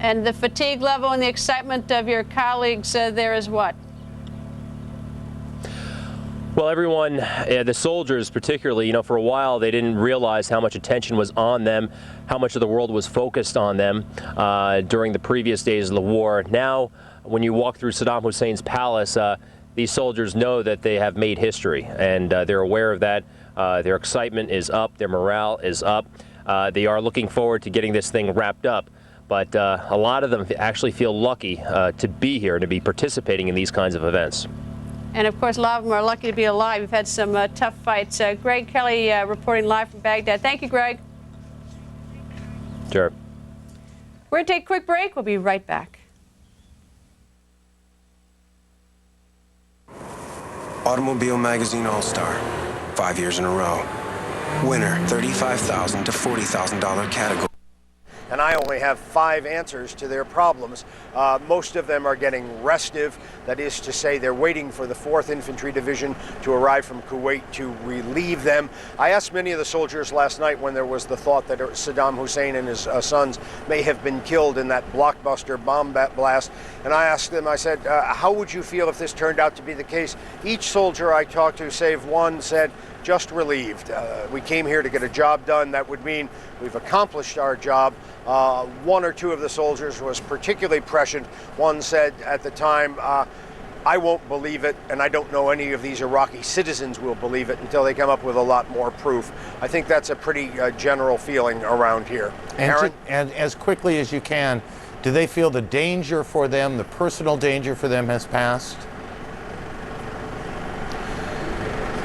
And the fatigue level and the excitement of your colleagues there is what? Well, everyone, the soldiers particularly, you know, for a while they didn't realize how much attention was on them, how much of the world was focused on them during the previous days of the war. Now, when you walk through Saddam Hussein's palace, these soldiers know that they have made history, and they're aware of that. Their excitement is up, their morale is up. They are looking forward to getting this thing wrapped up. But a lot of them actually feel lucky to be here and to be participating in these kinds of events. And of course, a lot of them are lucky to be alive. We've had some tough fights. Greg Kelly reporting live from Baghdad. Thank you, Greg. Sure. We're going to take a quick break. We'll be right back. Automobile Magazine All-Star, 5 years in a row. Winner, $35,000 to $40,000 category. And I only have 5 answers to their problems. Most of them are getting restive. That is to say, they're waiting for the 4th Infantry Division to arrive from Kuwait to relieve them. I asked many of the soldiers last night when there was the thought that Saddam Hussein and his sons may have been killed in that blockbuster bomb blast. And I asked them, I said, how would you feel if this turned out to be the case? Each soldier I talked to, save one, said, just relieved. We came here to get a job done. That would mean we've accomplished our job. 1 or 2 of the soldiers was particularly prescient. One said at the time, I won't believe it, and I don't know any of these Iraqi citizens will believe it until they come up with a lot more proof. I think that's a pretty general feeling around here. Aaron? And as quickly as you can, do they feel the danger for them, the personal danger for them has passed?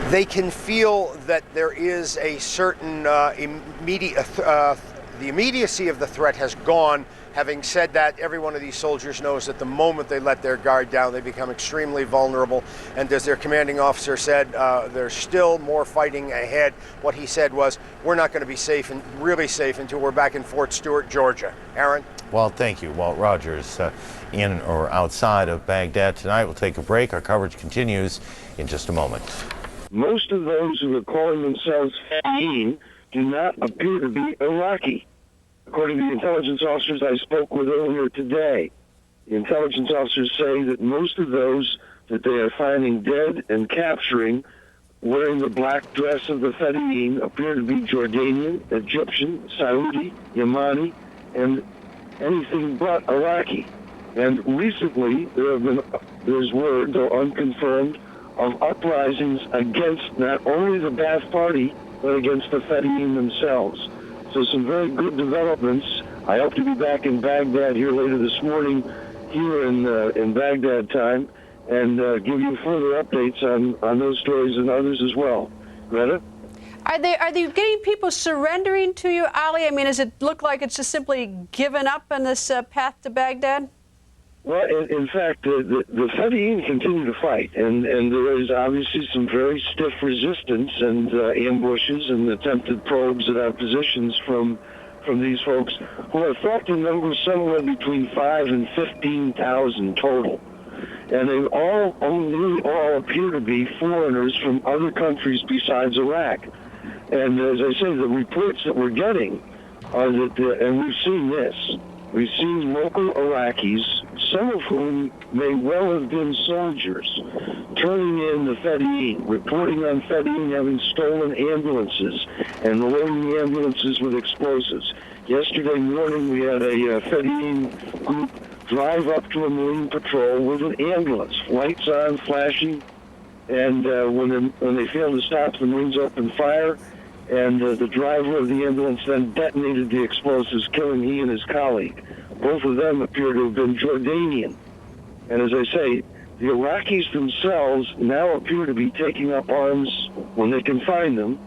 They can feel that there is a certain the immediacy of the threat has gone. Having said that, every one of these soldiers knows that the moment they let their guard down, they become extremely vulnerable. And as their commanding officer said, there's still more fighting ahead. What he said was, we're not going to be safe and really safe until we're back in Fort Stewart, Georgia. Aaron? Well, thank you, Walt. Rodgers, in or outside of Baghdad tonight. We'll take a break. Our coverage continues in just a moment. Most of those who are calling themselves fedayeen do not appear to be Iraqi, according to the intelligence officers I spoke with earlier today. The intelligence officers say that most of those that they are finding dead and capturing wearing the black dress of the fedayeen appear to be Jordanian, Egyptian, Saudi, Yemeni, and anything but Iraqi. And recently there's word, though unconfirmed, of uprisings against not only the Ba'ath Party, but against the fedayeen themselves. So some very good developments. I hope to be back in Baghdad here later this morning, here in Baghdad time, and give you further updates on those stories and others as well. Greta? Are they getting people surrendering to you, Ali? I mean, does it look like it's just simply given up on this path to Baghdad? Well, in fact, the fedayeen continue to fight, and there is obviously some very stiff resistance and ambushes and attempted probes at our positions from these folks, who are thought to number somewhere between 5,000 and 15,000 total. And they nearly all appear to be foreigners from other countries besides Iraq. And as I say, the reports that we're getting are that, and we've seen this, we've seen local Iraqis, some of whom may well have been soldiers, turning in the fedayeen, reporting on fedayeen having stolen ambulances and loading the ambulances with explosives. Yesterday morning, we had a fedayeen group drive up to a Marine patrol with an ambulance, lights on, flashing, and when they failed to stop, the Marines opened fire, and the driver of the ambulance then detonated the explosives, killing he and his colleague. Both of them appear to have been Jordanian. And as I say, the Iraqis themselves now appear to be taking up arms, when they can find them,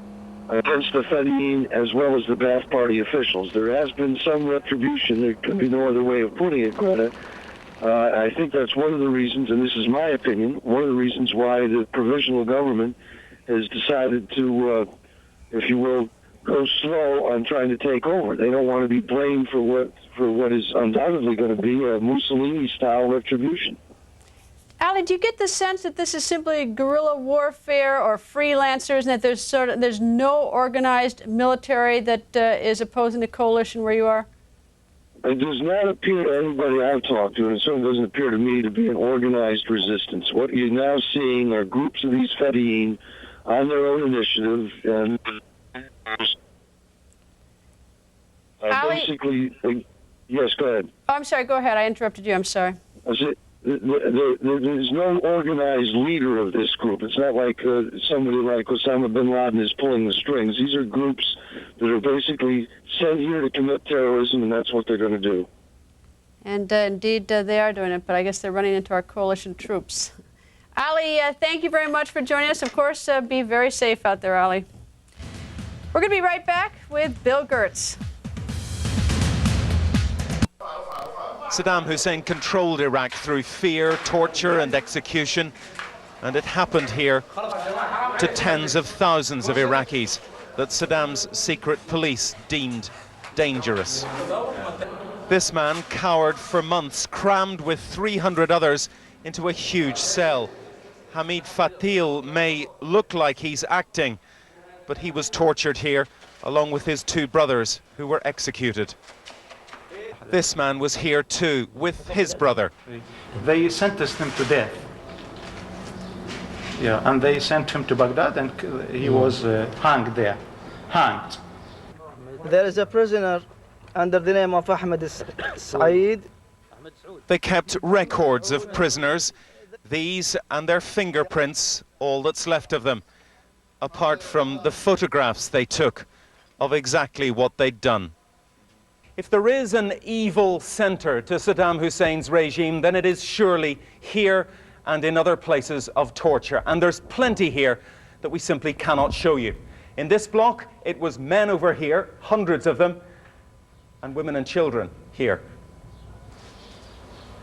against the fedayeen as well as the Ba'ath Party officials. There has been some retribution. There could be no other way of putting it, Greta. I think that's one of the reasons, and this is my opinion, one of the reasons why the provisional government has decided to, if you will, go slow on trying to take over. They don't want to be blamed for what is undoubtedly going to be a Mussolini-style retribution. Ali, do you get the sense that this is simply guerrilla warfare or freelancers, and that there's no organized military that is opposing the coalition where you are? it does not appear to anybody I've talked to, and it certainly doesn't appear to me to be an organized resistance. What you're now seeing are groups of these fedayeen on their own initiative, and basically, yes, go ahead. Oh, I'm sorry, go ahead. I interrupted you. I'm sorry. There's no organized leader of this group. It's not like somebody like Osama bin Laden is pulling the strings. These are groups that are basically sent here to commit terrorism, and that's what they're going to do. And indeed, they are doing it, but I guess they're running into our coalition troops. Ali, thank you very much for joining us. Of course, be very safe out there, Ali. We're going to be right back with Bill Gertz. Saddam Hussein controlled Iraq through fear, torture and execution, and it happened here to tens of thousands of Iraqis that Saddam's secret police deemed dangerous. This man cowered for months, crammed with 300 others into a huge cell. Hamid Fatil may look like he's acting, but he was tortured here along with his two brothers who were executed. This man was here too, with his brother. They sentenced him to death. Yeah, and they sent him to Baghdad, and he was hanged there. Hanged. There is a prisoner under the name of Ahmed Saeed. They kept records of prisoners, these and their fingerprints, all that's left of them, apart from the photographs they took of exactly what they'd done. If there is an evil center to Saddam Hussein's regime, then it is surely here and in other places of torture. And there's plenty here that we simply cannot show you. In this block, it was men over here, hundreds of them, and women and children here.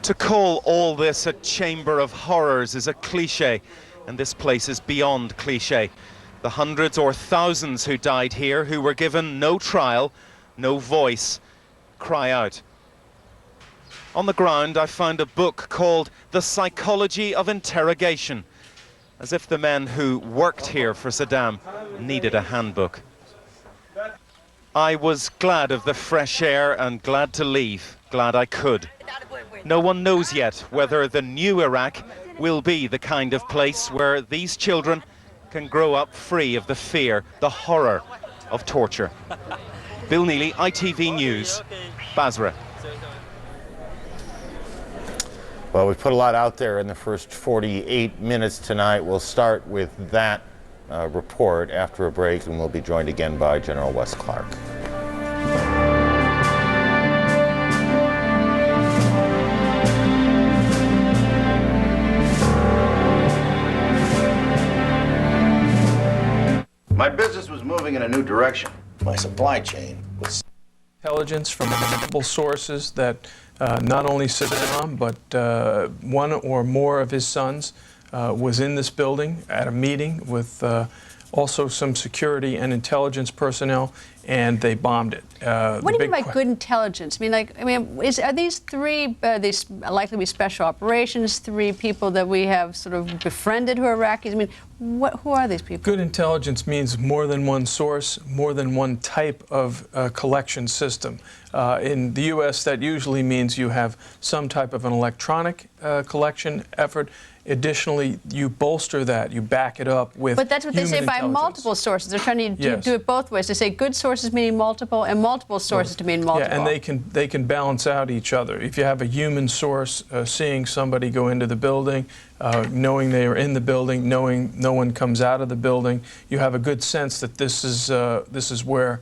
To call all this a chamber of horrors is a cliche, and this place is beyond cliche. The hundreds or thousands who died here, who were given no trial, no voice, cry out. On the ground, I found a book called The Psychology of Interrogation, as if the men who worked here for Saddam needed a handbook. I was glad of the fresh air and glad to leave, glad I could. No one knows yet whether the new Iraq will be the kind of place where these children can grow up free of the fear, the horror of torture. Bill Neely, ITV News, Basra. Well, we put a lot out there in the first 48 minutes tonight. We'll start with that report after a break, and we'll be joined again by General Wes Clark. My business was moving in a new direction. My supply chain was... Intelligence from multiple sources that not only Saddam, but one or more of his sons was in this building at a meeting with also some security and intelligence personnel, and they bombed it. What do you mean by good intelligence? Are these three, these likely to be special operations, three people that we have sort of befriended who are Iraqis? I mean, who are these people? Good intelligence means more than one source, more than one type of collection system. In the U.S., that usually means you have some type of an electronic collection effort. Additionally, you bolster that, you back it up with But that's what they say by multiple sources. They're trying to do it both ways. They say good sources meaning multiple, and multiple sources to mean multiple. Yeah, and they can balance out each other. If you have a human source seeing somebody go into the building, knowing they are in the building, knowing no one comes out of the building, you have a good sense that this is where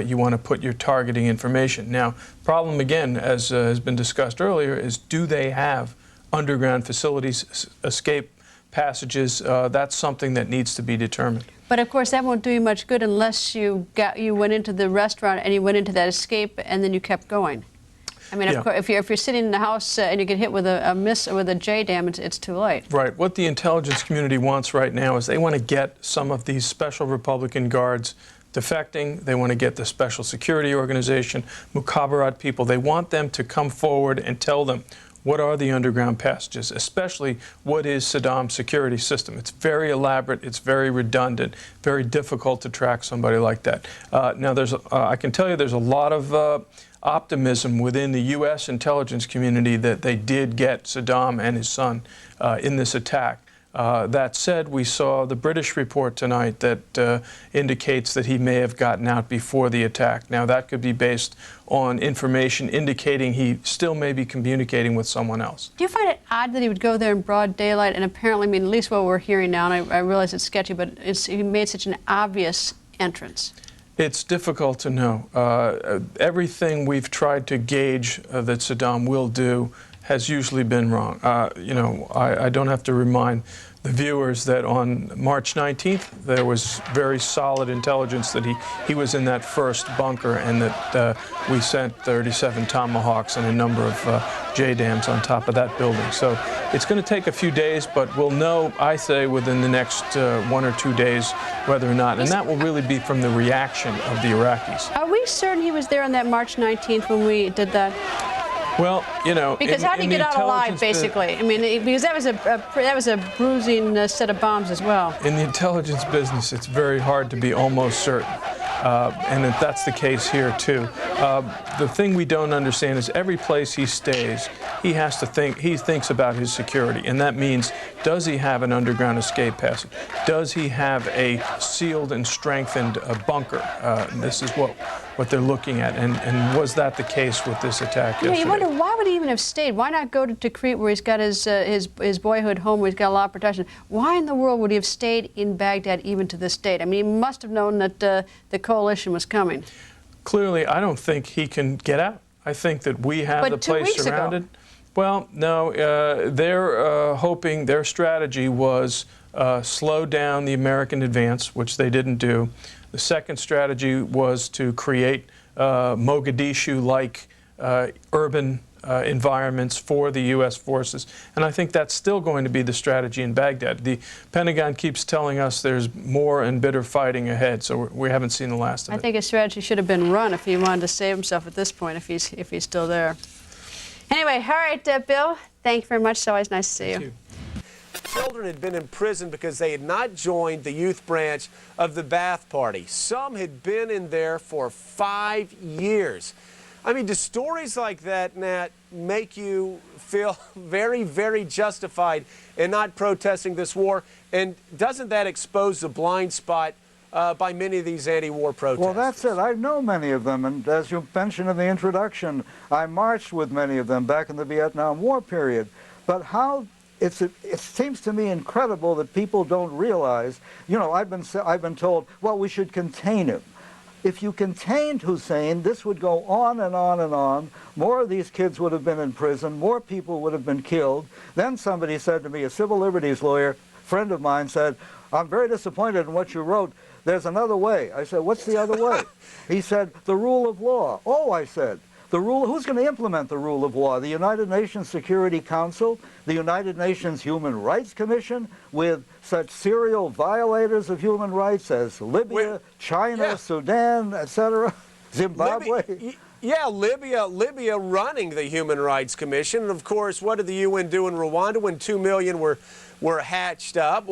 you want to put your targeting information. Now, problem again, as has been discussed earlier, is do they have underground facilities, escape passages? That's something that needs to be determined. But of course, that won't do you much good unless you went into the restaurant and you went into that escape and then you kept going. I mean, of course, if you're sitting in the house and you get hit with a miss or with a JDAM, it's too late. Right. What the intelligence community wants right now is they want to get some of these special Republican guards defecting. They want to get the Special Security Organization, Mukhabarat people. They want them to come forward and tell them what are the underground passages, especially what is Saddam's security system. It's very elaborate, it's very redundant, very difficult to track somebody like that. Now, I can tell you there's a lot of optimism within the U.S. intelligence community that they did get Saddam and his son in this attack. That said, we saw the British report tonight that indicates that he may have gotten out before the attack. Now, that could be based on information indicating he still may be communicating with someone else. Do you find it odd that he would go there in broad daylight? And apparently, I mean, at least what we're hearing now, and I realize it's sketchy, but he made such an obvious entrance. It's difficult to know. Everything we've tried to gauge that Saddam will do has usually been wrong. You know, I don't have to remind the viewers that on March 19th, there was very solid intelligence that he was in that first bunker and that we sent 37 Tomahawks and a number of JDAMs on top of that building. So it's going to take a few days, but we'll know, I say, within the next 1 or 2 days whether or not. And that will really be from the reaction of the Iraqis. Are we certain he was there on that March 19th when we did that? Well, you know, because how did he get out alive, basically? I mean, because that was a bruising set of bombs as well. In the intelligence business, it's very hard to be almost certain, and that's the case here too. The thing we don't understand is every place he stays, he has to think. He thinks about his security, and that means: does he have an underground escape passage? Does he have a sealed and strengthened bunker? This is what they're looking at, and was that the case with this attack yesterday? Yeah, you wonder, why would he even have stayed? Why not go to Tikrit, where he's got his boyhood home, where he's got a lot of protection? Why in the world would he have stayed in Baghdad even to this date? I mean, he must have known that the coalition was coming. Clearly, I don't think he can get out. I think that we have the place surrounded. Well, no, they're hoping, their strategy was slow down the American advance, which they didn't do. The second strategy was to create Mogadishu-like urban environments for the U.S. forces. And I think that's still going to be the strategy in Baghdad. The Pentagon keeps telling us there's more and bitter fighting ahead, so we haven't seen the last of it. I think his strategy should have been run if he wanted to save himself at this point, if he's still there. Anyway, all right, Bill, thank you very much. It's always nice to see you. Children had been in prison because they had not joined the youth branch of the Ba'ath Party. Some had been in there for 5 years. I mean, do stories like that, Nat, make you feel very, very justified in not protesting this war? And doesn't that expose the blind spot by many of these anti-war protesters? Well, that's it. I know many of them, and as you mentioned in the introduction, I marched with many of them back in the Vietnam War period. But how it seems to me incredible that people don't realize, you know, I've been told, well, we should contain him. If you contained Hussein, this would go on and on and on. More of these kids would have been in prison. More people would have been killed. Then somebody said to me, a civil liberties lawyer, friend of mine, said, I'm very disappointed in what you wrote. There's another way. I said, what's the other way? He said, the rule of law. Oh, I said, who's going to implement the rule of law? The United Nations Security Council, the United Nations Human Rights Commission, with such serial violators of human rights as Libya, China, Sudan, etc., Zimbabwe. Libya running the Human Rights Commission. And of course, what did the UN do in Rwanda when 2 million were hatched up,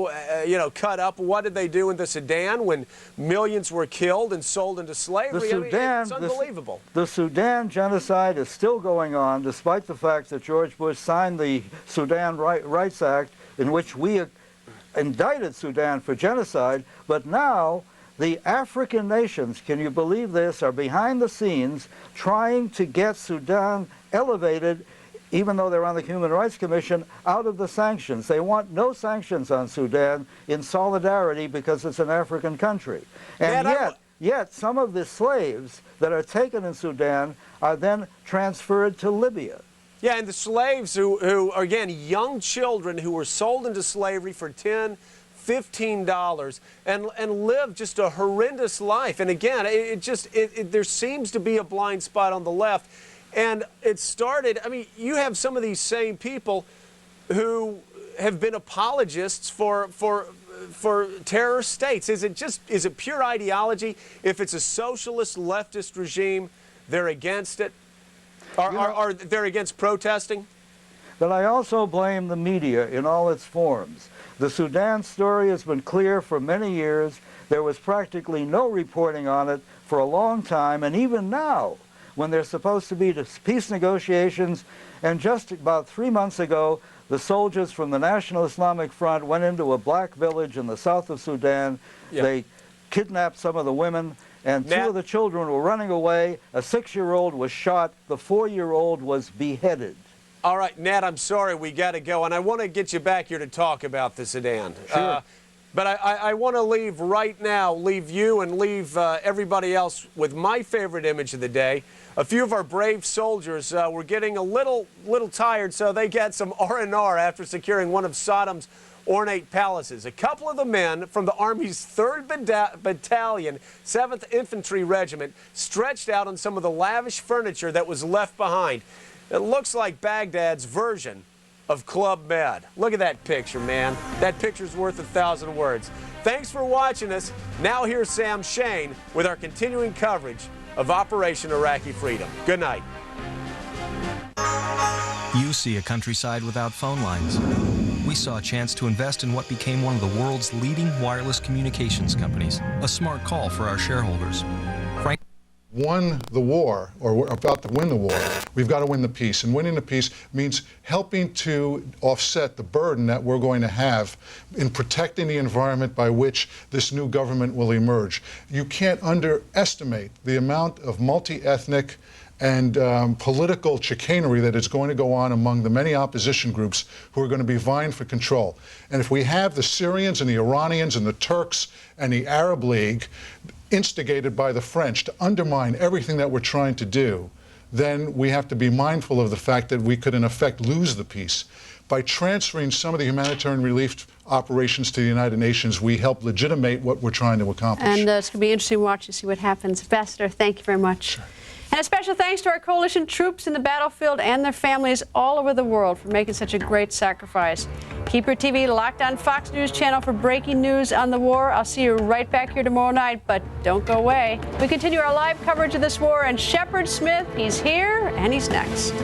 cut up? What did they do in the Sudan when millions were killed and sold into slavery? It's unbelievable. The Sudan genocide is still going on, despite the fact that George Bush signed the Sudan Rights Act, in which we indicted Sudan for genocide. But now the African nations, can you believe this, are behind the scenes trying to get Sudan elevated, even though they're on the Human Rights Commission, out of the sanctions. They want no sanctions on Sudan in solidarity because it's an African country. And yet some of the slaves that are taken in Sudan are then transferred to Libya. Yeah, and the slaves who are, again, young children who were sold into slavery for $10, $15 and live just a horrendous life. And again, there seems to be a blind spot on the left. And it started, I mean, you have some of these same people who have been apologists for terrorist states. Is it pure ideology? If it's a socialist leftist regime, they're against it? Are they're against protesting? But I also blame the media in all its forms. The Sudan story has been clear for many years. There was practically no reporting on it for a long time, and even now, when there's supposed to be peace negotiations. And just about 3 months ago, the soldiers from the National Islamic Front went into a black village in the south of Sudan. Yeah. They kidnapped some of the women, and Nat, 2 of the children were running away. A 6-year-old was shot. The 4-year-old was beheaded. All right, Nat, I'm sorry, we got to go, and I want to get you back here to talk about the Sudan. Sure. But I want to leave right now, leave you and leave everybody else with my favorite image of the day. A few of our brave soldiers were getting a little tired, so they got some R&R after securing one of Saddam's ornate palaces. A couple of the men from the Army's 3rd Battalion, 7th Infantry Regiment, stretched out on some of the lavish furniture that was left behind. It looks like Baghdad's version of Club Med. Look at that picture, man. That picture's worth 1,000 words. Thanks for watching us. Now here's Sam Shane with our continuing coverage of Operation Iraqi Freedom. Good night. You see a countryside without phone lines. We saw a chance to invest in what became one of the world's leading wireless communications companies. A smart call for our shareholders. Won the war, or we're about to win the war, we've got to win the peace. And winning the peace means helping to offset the burden that we're going to have in protecting the environment by which this new government will emerge. You can't underestimate the amount of multi-ethnic and political chicanery that is going to go on among the many opposition groups who are going to be vying for control. And if we have the Syrians and the Iranians and the Turks and the Arab League instigated by the French to undermine everything that we're trying to do, then we have to be mindful of the fact that we could, in effect, lose the peace. By transferring some of the humanitarian relief operations to the United Nations, we help legitimate what we're trying to accomplish. And it's going to be interesting to watch and see what happens. Ambassador, thank you very much. And a special thanks to our coalition troops in the battlefield and their families all over the world for making such a great sacrifice. Keep your TV locked on Fox News Channel for breaking news on the war. I'll see you right back here tomorrow night, but don't go away. We continue our live coverage of this war, and Shepard Smith, he's here and he's next.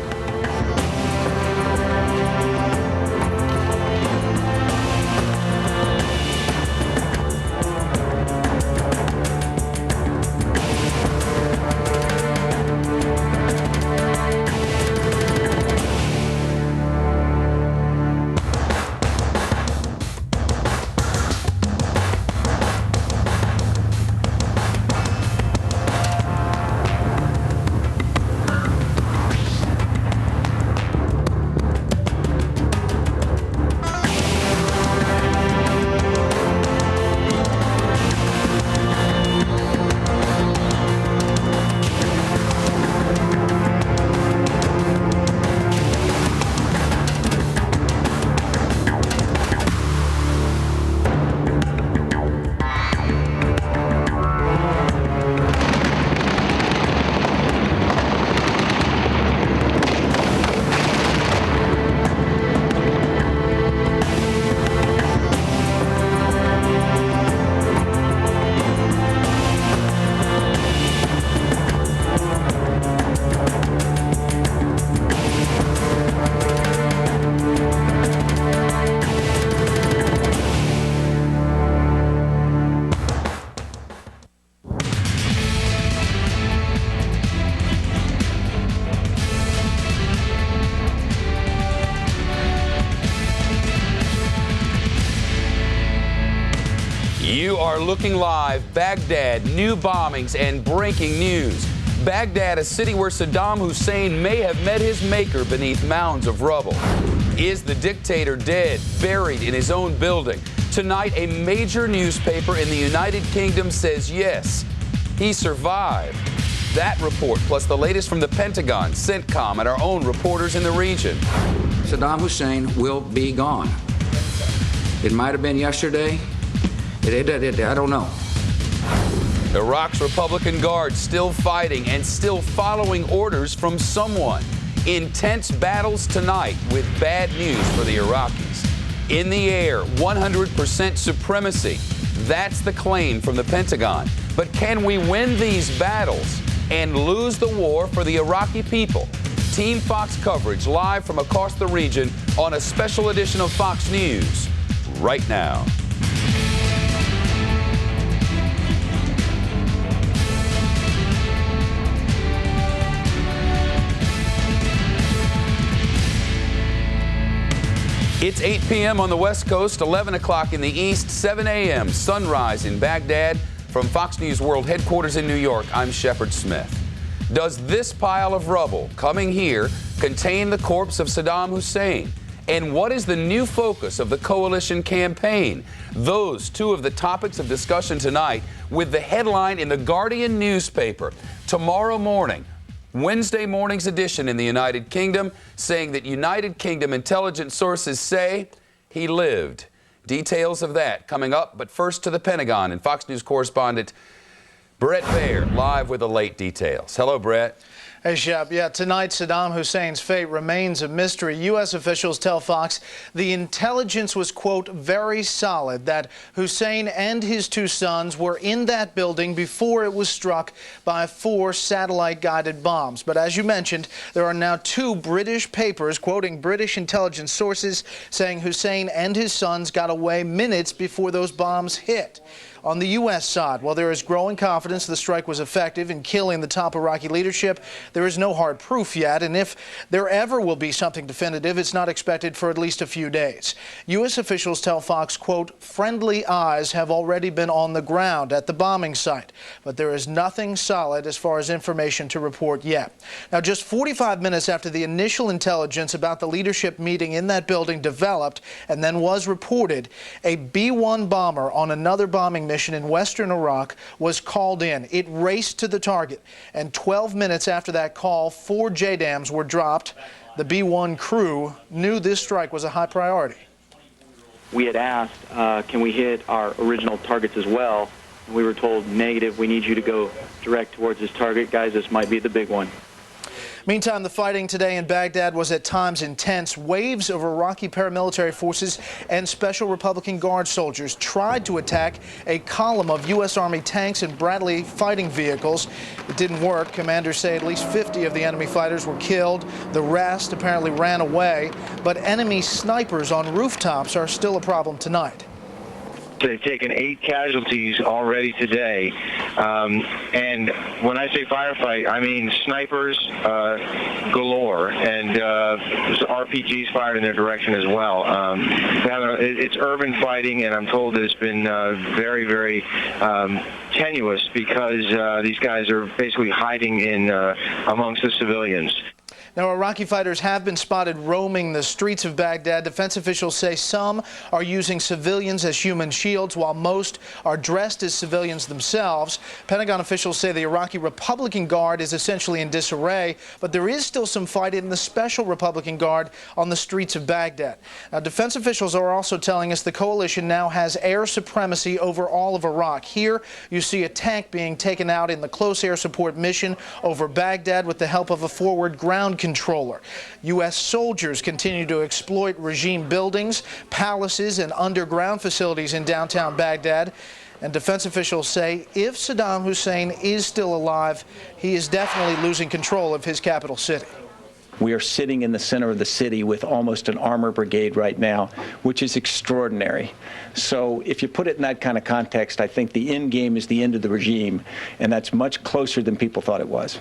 You are looking live. Baghdad, new bombings and breaking news. Baghdad, a city where Saddam Hussein may have met his maker beneath mounds of rubble. Is the dictator dead, buried in his own building? Tonight, a major newspaper in the United Kingdom says yes, he survived. That report, plus the latest from the Pentagon, CENTCOM, and our own reporters in the region. Saddam Hussein will be gone. It might have been yesterday. I don't know. Iraq's Republican Guard still fighting and still following orders from someone. Intense battles tonight with bad news for the Iraqis. In the air, 100% supremacy. That's the claim from the Pentagon. But can we win these battles and lose the war for the Iraqi people? Team Fox coverage live from across the region on a special edition of Fox News right now. It's 8 p.m. on the West Coast, 11 o'clock in the East, 7 a.m. sunrise in Baghdad. From Fox News World Headquarters in New York, I'm Shepard Smith. Does this pile of rubble coming here contain the corpse of Saddam Hussein? And what is the new focus of the coalition campaign? Those two of the topics of discussion tonight with the headline in the Guardian newspaper tomorrow morning. Wednesday morning's edition in the United Kingdom, saying that United Kingdom intelligence sources say he lived. Details of that coming up, but first to the Pentagon and Fox News correspondent Brett Baer, live with the late details. Hello, Brett. Hey, Shep. Yeah, tonight Saddam Hussein's fate remains a mystery. U.S. officials tell Fox the intelligence was, quote, very solid, that Hussein and his two sons were in that building before it was struck by 4 satellite-guided bombs. But as you mentioned, there are now 2 British papers quoting British intelligence sources saying Hussein and his sons got away minutes before those bombs hit. On the U.S. side, while there is growing confidence the strike was effective in killing the top Iraqi leadership, there is no hard proof yet, and if there ever will be something definitive, it's not expected for at least a few days. U.S. officials tell Fox, quote, friendly eyes have already been on the ground at the bombing site, but there is nothing solid as far as information to report yet. Now, just 45 minutes after the initial intelligence about the leadership meeting in that building developed and then was reported, a B-1 bomber on another bombing mission in western Iraq was called in. It raced to the target, and 12 minutes after that call, 4 JDAMs were dropped. The B-1 crew knew this strike was a high priority. We had asked, can we hit our original targets as well? And we were told, negative, we need you to go direct towards this target. Guys, this might be the big one. Meantime, the fighting today in Baghdad was at times intense. Waves of Iraqi paramilitary forces and Special Republican Guard soldiers tried to attack a column of U.S. Army tanks and Bradley fighting vehicles. It didn't work. Commanders say at least 50 of the enemy fighters were killed. The rest apparently ran away. But enemy snipers on rooftops are still a problem tonight. They've taken 8 casualties already today. And when I say firefight, I mean snipers galore, and RPGs fired in their direction as well. It's urban fighting, and I'm told that it's been very, very tenuous because these guys are basically hiding in amongst the civilians. Now, Iraqi fighters have been spotted roaming the streets of Baghdad. Defense officials say some are using civilians as human shields, while most are dressed as civilians themselves. Pentagon officials say the Iraqi Republican Guard is essentially in disarray, but there is still some fight in the Special Republican Guard on the streets of Baghdad. Now, defense officials are also telling us the coalition now has air supremacy over all of Iraq. Here, you see a tank being taken out in the close air support mission over Baghdad with the help of a forward ground controller. U.S. soldiers continue to exploit regime buildings, palaces, and underground facilities in downtown Baghdad. And defense officials say if Saddam Hussein is still alive, he is definitely losing control of his capital city. We are sitting in the center of the city with almost an armor brigade right now, which is extraordinary. So if you put it in that kind of context, I think the end game is the end of the regime, and that's much closer than people thought it was.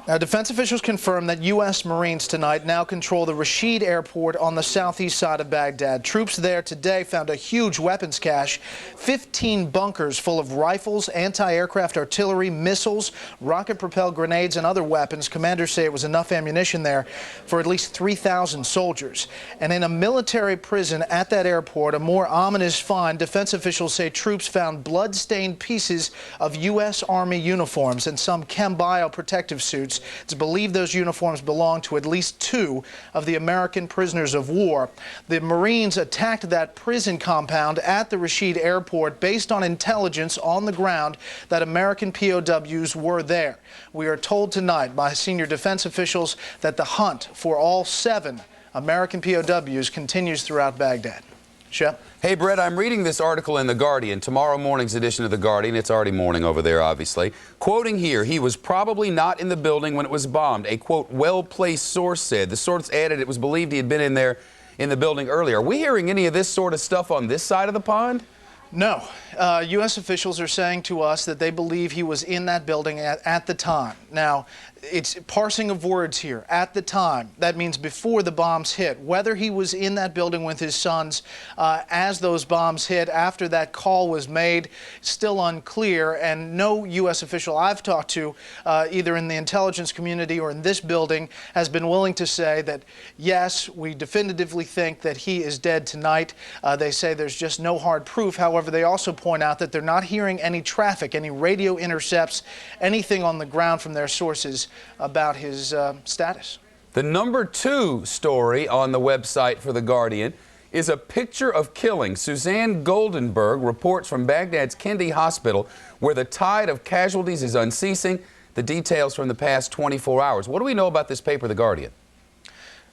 Now, defense officials confirm that U.S. Marines tonight now control the Rashid Airport on the southeast side of Baghdad. Troops there today found a huge weapons cache, 15 bunkers full of rifles, anti-aircraft artillery, missiles, rocket-propelled grenades, and other weapons. Commanders say it was enough ammunition there for at least 3,000 soldiers. And in a military prison at that airport, a more ominous find, defense officials say troops found blood-stained pieces of U.S. Army uniforms and some chem-bio protective suits. It's believed those uniforms belong to at least 2 of the American prisoners of war. The Marines attacked that prison compound at the Rashid Airport based on intelligence on the ground that American POWs were there. We are told tonight by senior defense officials that the hunt for all 7 American POWs continues throughout Baghdad. Shep? Hey, Brett, I'm reading this article in The Guardian, tomorrow morning's edition of The Guardian. It's already morning over there, obviously. Quoting here, he was probably not in the building when it was bombed. A, quote, well-placed source said. The source added it was believed he had been in the building earlier. Are we hearing any of this sort of stuff on this side of the pond? No. U.S. officials are saying to us that they believe he was in that building at the time. Now, it's parsing of words here. At the time, that means before the bombs hit. Whether he was in that building with his sons as those bombs hit, after that call was made, still unclear. And no U.S. official I've talked to, either in the intelligence community or in this building, has been willing to say that, yes, we definitively think that he is dead tonight. They say there's just no hard proof. However, they also point out that they're not hearing any traffic, any radio intercepts, anything on the ground from their sources about his status. The number 2 story on the website for The Guardian is a picture of killing. Suzanne Goldenberg reports from Baghdad's Kendi Hospital, where the tide of casualties is unceasing. The details from the past 24 hours. What do we know about this paper, The Guardian?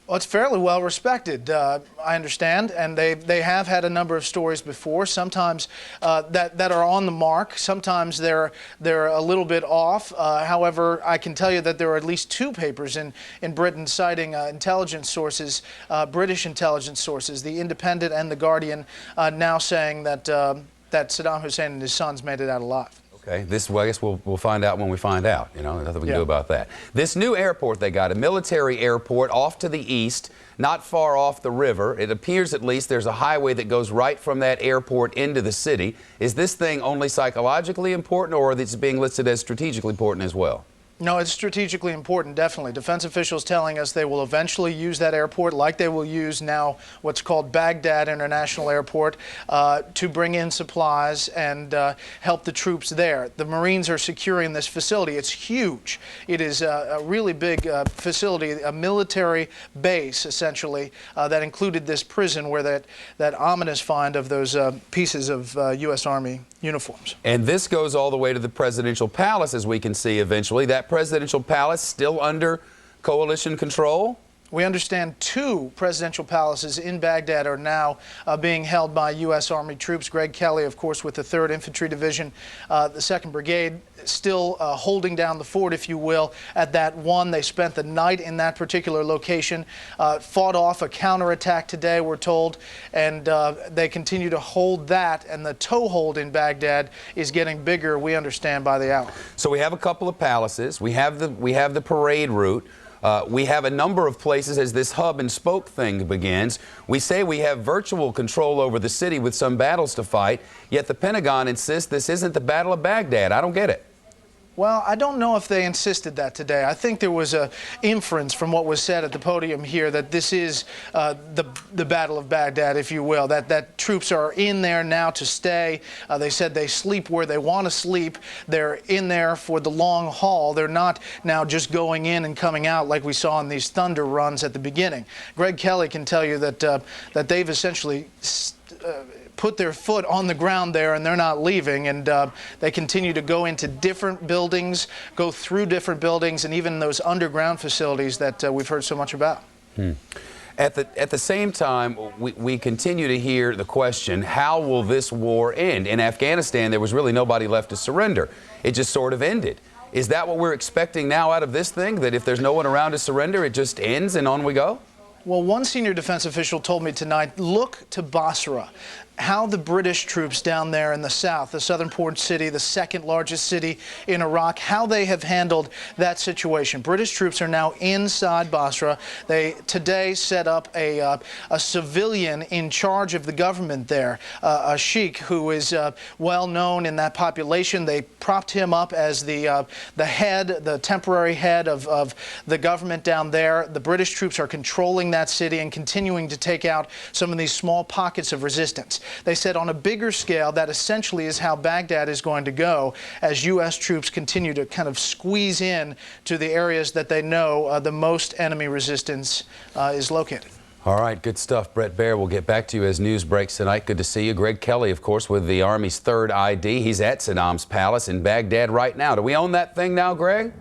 Well, it's fairly well respected, I understand, and they have had a number of stories before, sometimes that are on the mark, sometimes they're a little bit off. However, I can tell you that there are at least 2 papers in Britain citing intelligence sources, British intelligence sources, The Independent and The Guardian, now saying that Saddam Hussein and his sons made it out alive. Okay, well, I guess we'll find out when we find out. You know, nothing we can do about that. This new airport they got, a military airport off to the east, not far off the river. It appears at least there's a highway that goes right from that airport into the city. Is this thing only psychologically important, or is it being listed as strategically important as well? No, it's strategically important, definitely. Defense officials telling us they will eventually use that airport, like they will use now what's called Baghdad International Airport, to bring in supplies and help the troops there. The Marines are securing this facility. It's huge. It is a really big facility, a military base, essentially, that included this prison where that ominous find of those pieces of U.S. Army uniforms. And this goes all the way to the presidential palace, as we can see eventually. That presidential palace still under coalition control? We understand 2 presidential palaces in Baghdad are now being held by U.S. Army troops. Greg Kelly, of course, with the 3rd Infantry Division, the 2nd Brigade, still holding down the fort, if you will, at that one. They spent the night in that particular location, fought off a counterattack today, we're told, and they continue to hold that, and the toehold in Baghdad is getting bigger, we understand, by the hour. So we have a couple of palaces. We have the parade route. We have a number of places as this hub and spoke thing begins. We say we have virtual control over the city with some battles to fight, yet the Pentagon insists this isn't the Battle of Baghdad. I don't get it. Well, I don't know if they insisted that today. I think there was an inference from what was said at the podium here that this is the Battle of Baghdad, if you will, that troops are in there now to stay. They said they sleep where they want to sleep. They're in there for the long haul. They're not now just going in and coming out like we saw in these thunder runs at the beginning. Greg Kelly can tell you that they've essentially put their foot on the ground there, and they're not leaving, and they continue to go into different buildings, go through different buildings, and even those underground facilities that we've heard so much about. At the same time, we continue to hear the question, how will this war end? In Afghanistan, there was really nobody left to surrender. It just sort of ended. Is that what we're expecting now out of this thing, that if there's no one around to surrender, it just ends and on we go? Well, one senior defense official told me tonight, look to Basra. How the British troops down there in the south, the southern port city, the 2nd largest city in Iraq, how they have handled that situation. British troops are now inside Basra. They today set up a civilian in charge of the government there, a sheikh who is well known in that population. They propped him up as the head, the temporary head of the government down there. The British troops are controlling that city and continuing to take out some of these small pockets of resistance. They said on a bigger scale, that essentially is how Baghdad is going to go as U.S. troops continue to kind of squeeze in to the areas that they know the most enemy resistance is located. All right, good stuff. Brett Baer, we'll get back to you as news breaks tonight. Good to see you. Greg Kelly, of course, with the Army's 3rd ID. He's at Saddam's palace in Baghdad right now. Do we own that thing now, Greg?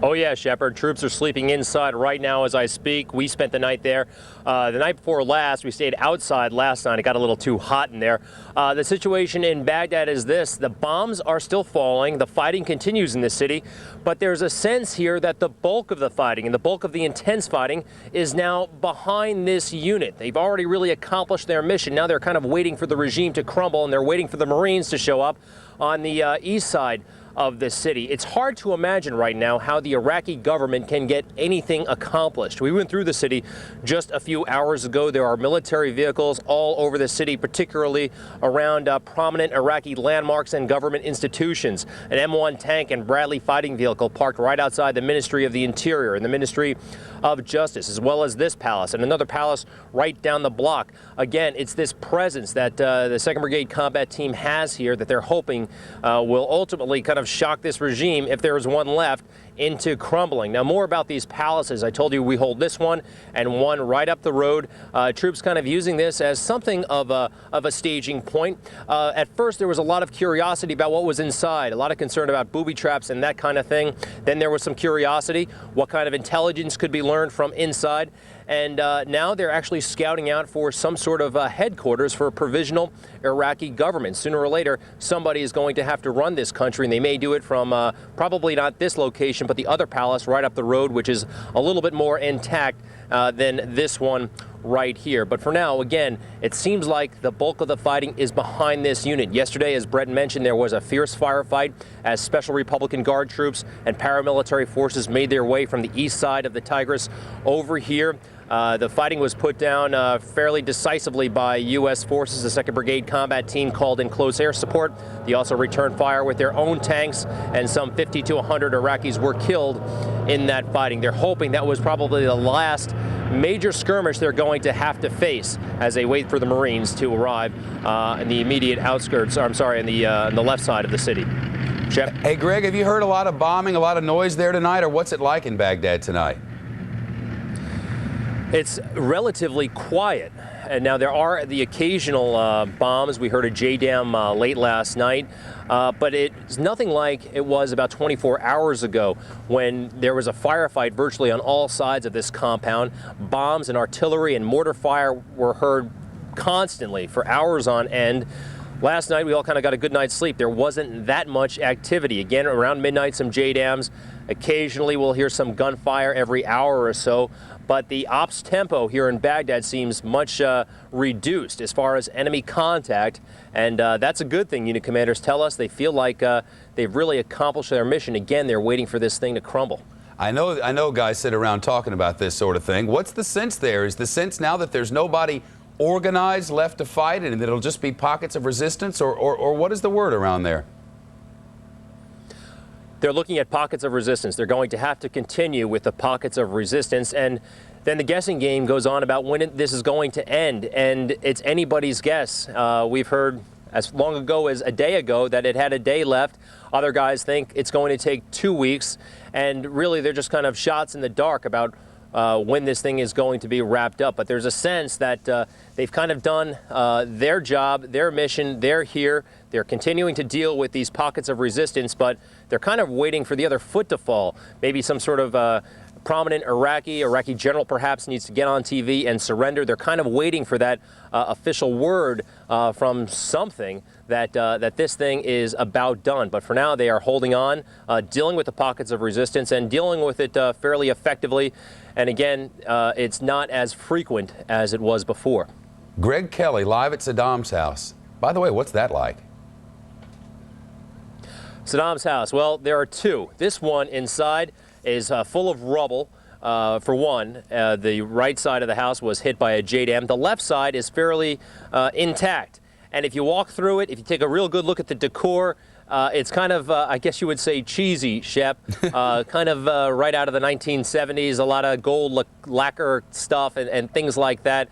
Oh yeah, Shepard. Troops are sleeping inside right now as I speak. We spent the night there. The night before last, we stayed outside last night. It got a little too hot in there. The situation in Baghdad is this. The bombs are still falling. The fighting continues in the city. But there's a sense here that the bulk of the fighting and the bulk of the intense fighting is now behind this unit. They've already really accomplished their mission. Now they're kind of waiting for the regime to crumble, and they're waiting for the Marines to show up on the east side of the city. It's hard to imagine right now how the Iraqi government can get anything accomplished. We went through the city just a few hours ago. There are military vehicles all over the city, particularly around prominent Iraqi landmarks and government institutions. An M1 tank and Bradley fighting vehicle parked right outside the Ministry of the Interior and the Ministry of Justice, as well as this palace and another palace right down the block. Again, it's this presence that the 2nd Brigade combat team has here that they're hoping will ultimately kind of shock this regime, if there is one left, into crumbling. Now, more about these palaces. I told you we hold this one and one right up the road. Troops kind of using this as something of a staging point. At first, there was a lot of curiosity about what was inside, a lot of concern about booby traps and that kind of thing. Then there was some curiosity, what kind of intelligence could be learned from inside. And now they're actually scouting out for some sort of headquarters for a provisional Iraqi government. Sooner or later, somebody is going to have to run this country, and they may do it from probably not this location, but the other palace right up the road, which is a little bit more intact than this one right here. But for now, again, it seems like the bulk of the fighting is behind this unit. Yesterday, as Brett mentioned, there was a fierce firefight as Special Republican Guard troops and paramilitary forces made their way from the east side of the Tigris over here. The fighting was put down fairly decisively by U.S. forces. The 2nd Brigade combat team called in close air support. They also returned fire with their own tanks, and some 50 to 100 Iraqis were killed in that fighting. They're hoping that was probably the last major skirmish they're going to have to face as they wait for the Marines to arrive in the immediate outskirts, or I'm sorry, on the left side of the city. Shep? Hey, Greg, have you heard a lot of bombing, a lot of noise there tonight, or what's it like in Baghdad tonight? It's relatively quiet. And now there are the occasional bombs. We heard a JDAM late last night, but it's nothing like it was about 24 hours ago when there was a firefight virtually on all sides of this compound. Bombs and artillery and mortar fire were heard constantly for hours on end. Last night, we all kind of got a good night's sleep. There wasn't that much activity. Again, around midnight, some JDAMs. Occasionally, we'll hear some gunfire every hour or so. But the ops tempo here in Baghdad seems much reduced as far as enemy contact. And that's a good thing, unit commanders tell us. They feel like they've really accomplished their mission. Again, they're waiting for this thing to crumble. I know guys sit around talking about this sort of thing. What's the sense there? Is the sense now that there's nobody organized left to fight and it'll just be pockets of resistance, or what is the word around there? They're looking at pockets of resistance. They're going to have to continue with the pockets of resistance, and then the guessing game goes on about when this is going to end, and it's anybody's guess. We've heard as long ago as a day ago that it had a day left. Other guys think it's going to take 2 weeks, and really they're just kind of shots in the dark about when this thing is going to be wrapped up. But there's a sense that they've kind of done their job, their mission. They're here. They're continuing to deal with these pockets of resistance, but they're kind of waiting for the other foot to fall. Maybe some sort of prominent Iraqi general perhaps needs to get on TV and surrender. They're kind of waiting for that official word from something that this thing is about done. But for now, they are holding on, dealing with the pockets of resistance and dealing with it fairly effectively. And again, it's not as frequent as it was before. Greg Kelly, live at Saddam's house. By the way, what's that like? Saddam's house, well, there are two. This one inside is full of rubble. For one, the right side of the house was hit by a JDAM. The left side is fairly intact. And if you walk through it, if you take a real good look at the decor, it's kind of, I guess you would say, cheesy, Shep. Kind of right out of the 1970s, a lot of gold lacquer stuff and things like that.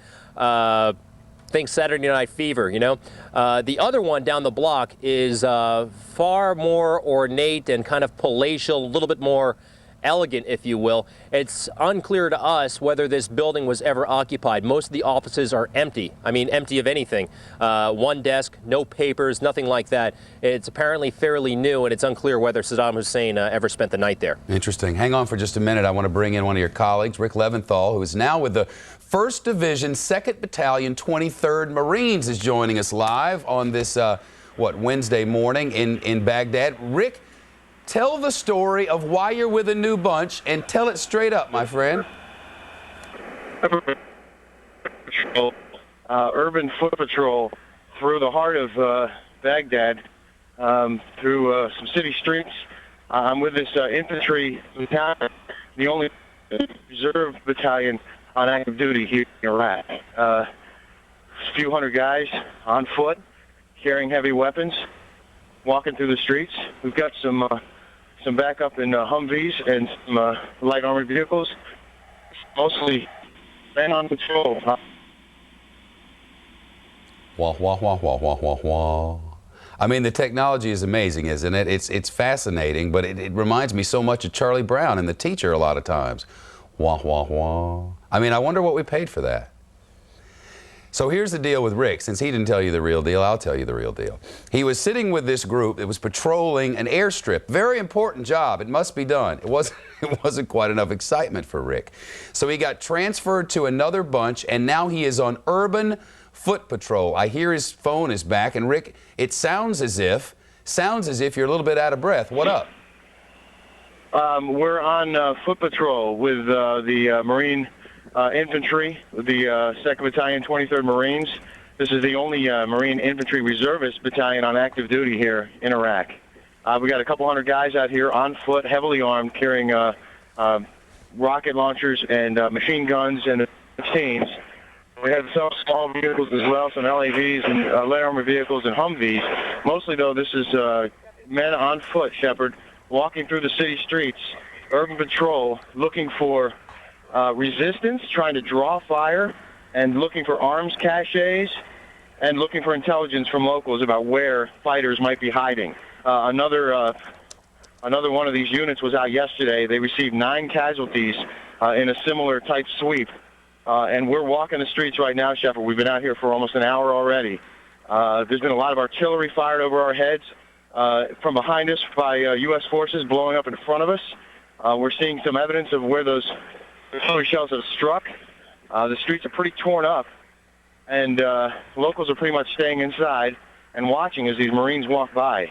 Think Saturday Night Fever, you know. The other one down the block is far more ornate and kind of palatial, a little bit more elegant, if you will. It's unclear to us whether this building was ever occupied. Most of the offices are empty. I mean, empty of anything. One desk, no papers, nothing like that. It's apparently fairly new, and it's unclear whether Saddam Hussein ever spent the night there. Interesting. Hang on for just a minute. I want to bring in one of your colleagues, Rick Leventhal, who is now with the 1st Division, 2nd Battalion, 23rd Marines, is joining us live on this, Wednesday morning in Baghdad. Rick, tell the story of why you're with a new bunch, and tell it straight up, my friend. Urban foot patrol through the heart of Baghdad, through some city streets. I'm with this infantry battalion, the only reserve battalion on active duty here in Iraq. A few hundred guys on foot, carrying heavy weapons, walking through the streets. We've got some backup in Humvees and some light armored vehicles, mostly men on patrol. Wah, wah, wah, wah, wah, wah, wah. I mean, the technology is amazing, isn't it? It's fascinating, but it reminds me so much of Charlie Brown and The Teacher a lot of times. Wah, wah, wah. I mean, I wonder what we paid for that. So here's the deal with Rick. Since he didn't tell you the real deal, I'll tell you the real deal. He was sitting with this group that was patrolling an airstrip. Very important job. It must be done. It wasn't quite enough excitement for Rick. So he got transferred to another bunch, and now he is on urban foot patrol. I hear his phone is back, and Rick, it sounds as if you're a little bit out of breath. What up? We're on foot patrol with the Marine Infantry, the 2nd Battalion, 23rd Marines. This is the only Marine Infantry Reservist battalion on active duty here in Iraq. We got a couple hundred guys out here on foot, heavily armed, carrying rocket launchers and machine guns and machines. We have some small vehicles as well, some LAVs and light armored vehicles and Humvees. Mostly, though, this is men on foot, Shepard, walking through the city streets, urban patrol, looking for resistance, trying to draw fire, and looking for arms caches, and looking for intelligence from locals about where fighters might be hiding. Another one of these units was out yesterday. They received 9 casualties in a similar type sweep. And we're walking the streets right now, Shepard. We've been out here for almost an hour already. There's been a lot of artillery fired over our heads from behind us by U.S. forces blowing up in front of us. We're seeing some evidence of where those artillery shells have struck. The streets are pretty torn up, and locals are pretty much staying inside and watching as these Marines walk by.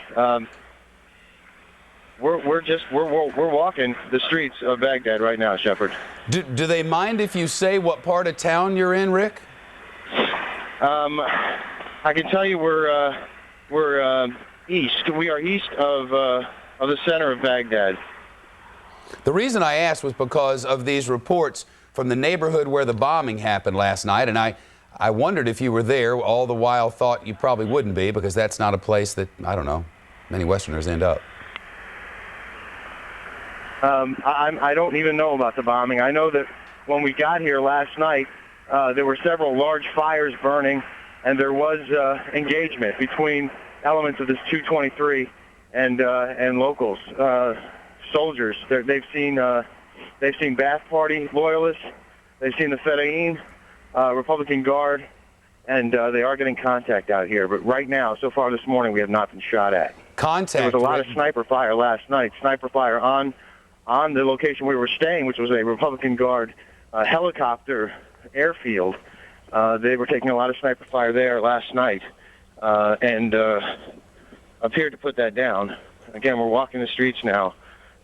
We're walking the streets of Baghdad right now, Shepard. Do they mind if you say what part of town you're in, Rick? I can tell you we're east. We are east of the center of Baghdad. The reason I asked was because of these reports from the neighborhood where the bombing happened last night, and I wondered if you were there, all the while thought you probably wouldn't be, because that's not a place that, I don't know, many Westerners end up. I don't even know about the bombing. I know that when we got here last night, there were several large fires burning, and there was engagement between elements of this 223 and locals, soldiers. They've seen Ba'ath Party loyalists. They've seen the fedayeen, Republican Guard, and they are getting contact out here. But right now, so far this morning, we have not been shot at. Contact. There was a lot of sniper fire last night. Sniper fire on the location we were staying, which was a Republican Guard helicopter airfield. They were taking a lot of sniper fire there last night and appeared to put that down. Again, we're walking the streets now,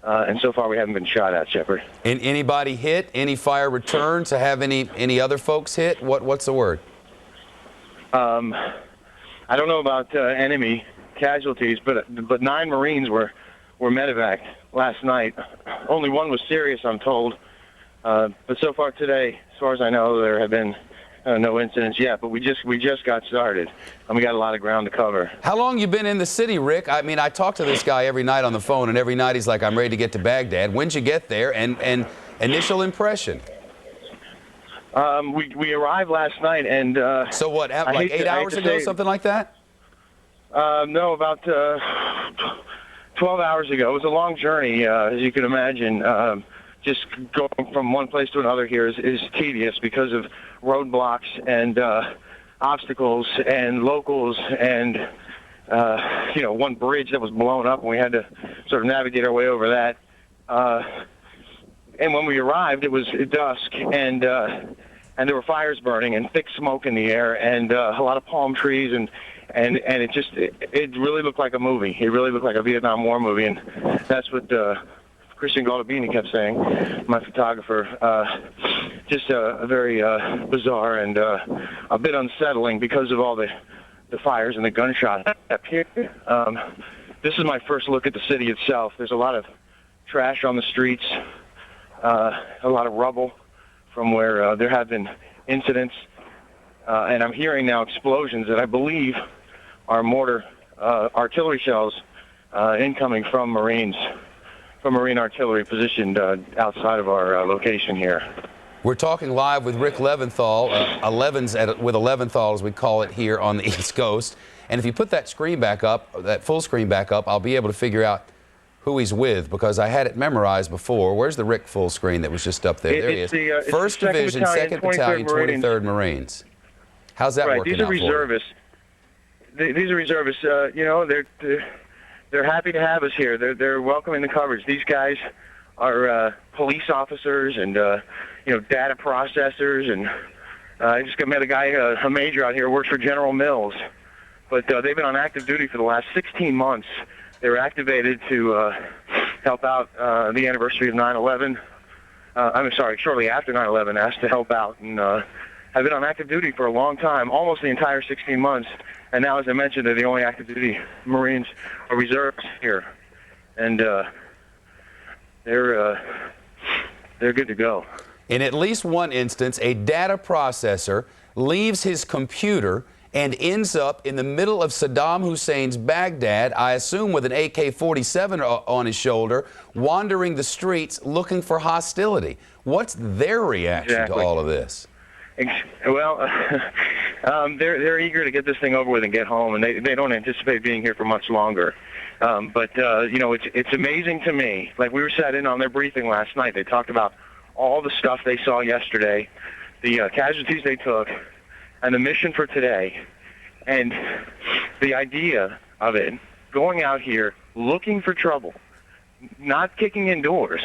and so far we haven't been shot at, Shepard. Anybody hit? Any fire returned? To have any other folks hit? What's the word? I don't know about enemy casualties, but 9 Marines were medevaced last night. Only one was serious, I'm told. But so far today, as far as I know, there have been no incidents yet. But we just got started, and we got a lot of ground to cover. How long you been in the city, Rick? I mean, I talk to this guy every night on the phone, and every night he's like, "I'm ready to get to Baghdad." When'd you get there? And initial impression? We arrived last night, and so what? Like 8 hours ago, something like that? No, about 12 hours ago. It was a long journey, as you can imagine. Just going from one place to another here is tedious because of roadblocks and obstacles and locals and, one bridge that was blown up, and we had to sort of navigate our way over that. And when we arrived, it was dusk, and there were fires burning and thick smoke in the air and a lot of palm trees, and it really looked like a movie. It really looked like a Vietnam War movie, and that's what Christian Galdabini kept saying, my photographer. Just a very bizarre and a bit unsettling because of all the fires and the gunshots up here. This is my first look at the city itself. There's a lot of trash on the streets, a lot of rubble from where there have been incidents, and I'm hearing now explosions that I believe are mortar artillery shells incoming from Marine artillery positioned outside of our location here. We're talking live with Rick Leventhal, with Leventhal as we call it here on the East Coast. And if you put that screen back up, that full screen back up, I'll be able to figure out who he's with, because I had it memorized before. Where's the Rick full screen that was just up there? There he is. 1st Division, 2nd Battalion, 23rd Marines. How's that working out for you? These are reservists. They're happy to have us here. They're welcoming the coverage. These guys are police officers and data processors, and I just met a guy, a major out here who works for General Mills, but they've been on active duty for the last 16 months. They were activated to help out the anniversary of 9/11. Shortly after 9/11, asked to help out, and have been on active duty for a long time, almost the entire 16 months. And now, as I mentioned, they're the only active duty Marines or reserves here, and they're good to go. In at least one instance, a data processor leaves his computer and ends up in the middle of Saddam Hussein's Baghdad, I assume with an AK-47 on his shoulder, wandering the streets looking for hostility. What's their reaction to all of this? Well, they're eager to get this thing over with and get home, and they don't anticipate being here for much longer. But it's amazing to me. Like, we were sat in on their briefing last night. They talked about all the stuff they saw yesterday, the casualties they took, and the mission for today, and the idea of it, going out here looking for trouble, not kicking in doors,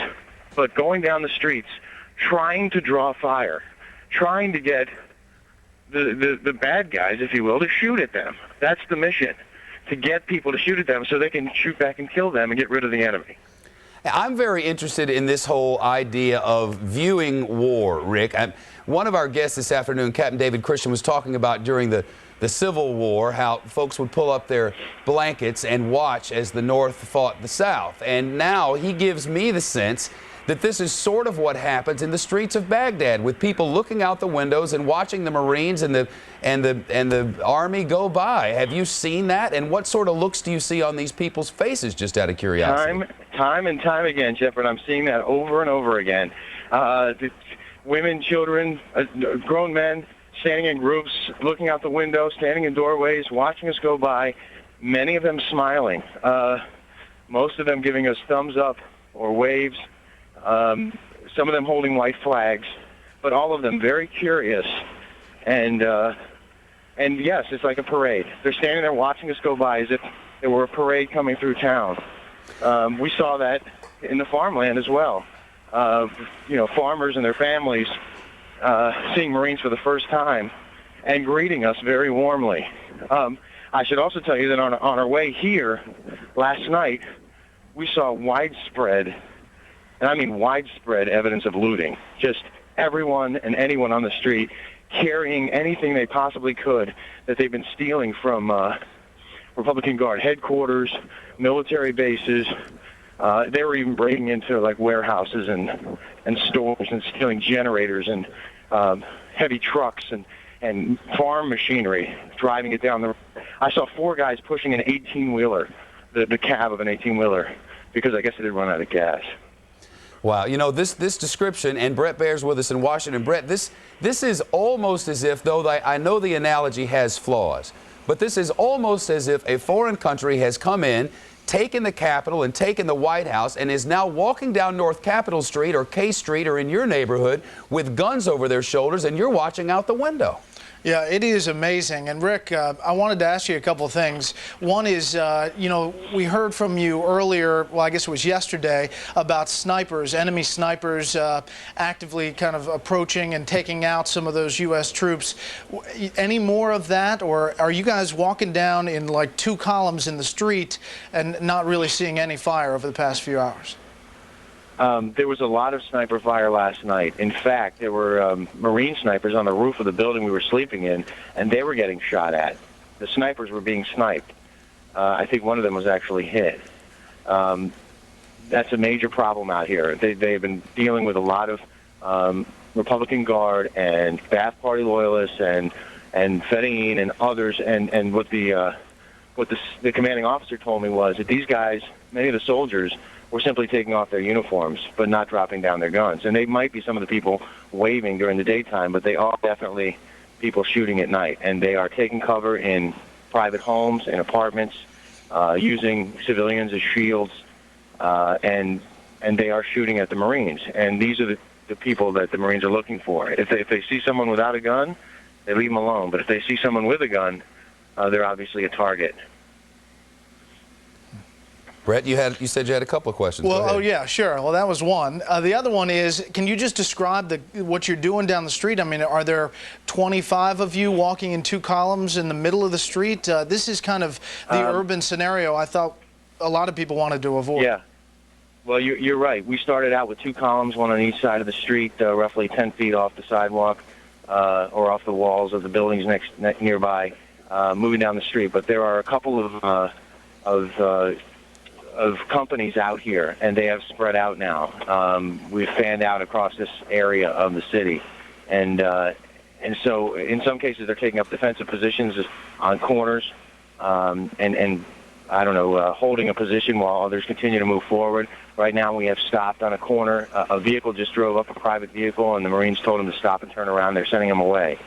but going down the streets, trying to draw fire, trying to get the bad guys, if you will, to shoot at them. That's the mission, to get people to shoot at them so they can shoot back and kill them and get rid of the enemy. I'm very interested in this whole idea of viewing war, Rick. One of our guests this afternoon, Captain David Christian, was talking about during the Civil War how folks would pull up their blankets and watch as the North fought the South. And now he gives me the sense that this is sort of what happens in the streets of Baghdad, with people looking out the windows and watching the Marines and the Army go by. Have you seen that? And what sort of looks do you see on these people's faces, just out of curiosity? Time and time again, Shepard. I'm seeing that over and over again. Women, children, grown men standing in groups, looking out the window, standing in doorways, watching us go by, many of them smiling, most of them giving us thumbs up or waves. Some of them holding white flags, but all of them very curious. And yes, it's like a parade. They're standing there watching us go by as if there were a parade coming through town. We saw that in the farmland as well. Farmers and their families seeing Marines for the first time and greeting us very warmly. I should also tell you that on our way here last night, we saw widespread, and I mean widespread, evidence of looting. Just everyone and anyone on the street carrying anything they possibly could that they've been stealing from Republican Guard headquarters, military bases. They were even breaking into like warehouses and stores and stealing generators and heavy trucks and farm machinery, driving it down the road. I saw 4 guys pushing an 18-wheeler, the cab of an 18-wheeler, because I guess they didn't run out of gas. Wow, this description, and Brett Baer's with us in Washington. Brett, this is almost as if, though I know the analogy has flaws, but this is almost as if a foreign country has come in, taken the Capitol and taken the White House and is now walking down North Capitol Street or K Street or in your neighborhood with guns over their shoulders, and you're watching out the window. Yeah, it is amazing. And Rick, I wanted to ask you a couple of things. One is, you know, we heard from you earlier, well, I guess it was yesterday, about snipers, enemy snipers actively kind of approaching and taking out some of those U.S. troops. Any more of that, or are you guys walking down in like 2 columns in the street and not really seeing any fire over the past few hours? There was a lot of sniper fire last night. In fact, there were Marine snipers on the roof of the building we were sleeping in, and they were getting shot at. The snipers were being sniped. I think one of them was actually hit. That's a major problem out here. They've been dealing with a lot of Republican Guard and Ba'ath Party loyalists and fedayeen and others. And what the commanding officer told me was that these guys, many of the soldiers, were simply taking off their uniforms but not dropping down their guns. And they might be some of the people waving during the daytime, but they are definitely people shooting at night. And they are taking cover in private homes and apartments, using civilians as shields, and they are shooting at the Marines. And these are the people that the Marines are looking for. If they see someone without a gun, they leave them alone. But if they see someone with a gun, they're obviously a target. Brett, you said you had a couple of questions. Well, oh yeah, sure. Well, that was one. The other one is, can you just describe what you're doing down the street? I mean, are there 25 of you walking in 2 columns in the middle of the street? This is kind of the urban scenario I thought a lot of people wanted to avoid. Yeah. Well, you're right. We started out with 2 columns, one on each side of the street, roughly 10 feet off the sidewalk or off the walls of the buildings nearby, moving down the street. But there are a couple of companies out here, and they have spread out now. We've fanned out across this area of the city, and so in some cases they're taking up defensive positions on corners, and I don't know, holding a position while others continue to move forward. Right now we have stopped on a corner. A vehicle just drove up, a private vehicle, and the Marines told him to stop and turn around. They're sending him away.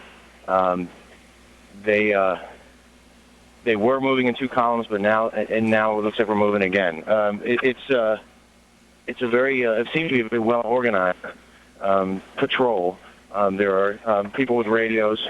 They were moving in 2 columns, but now it looks like we're moving again. It's a very it seems to be a very well organized patrol. There are people with radios.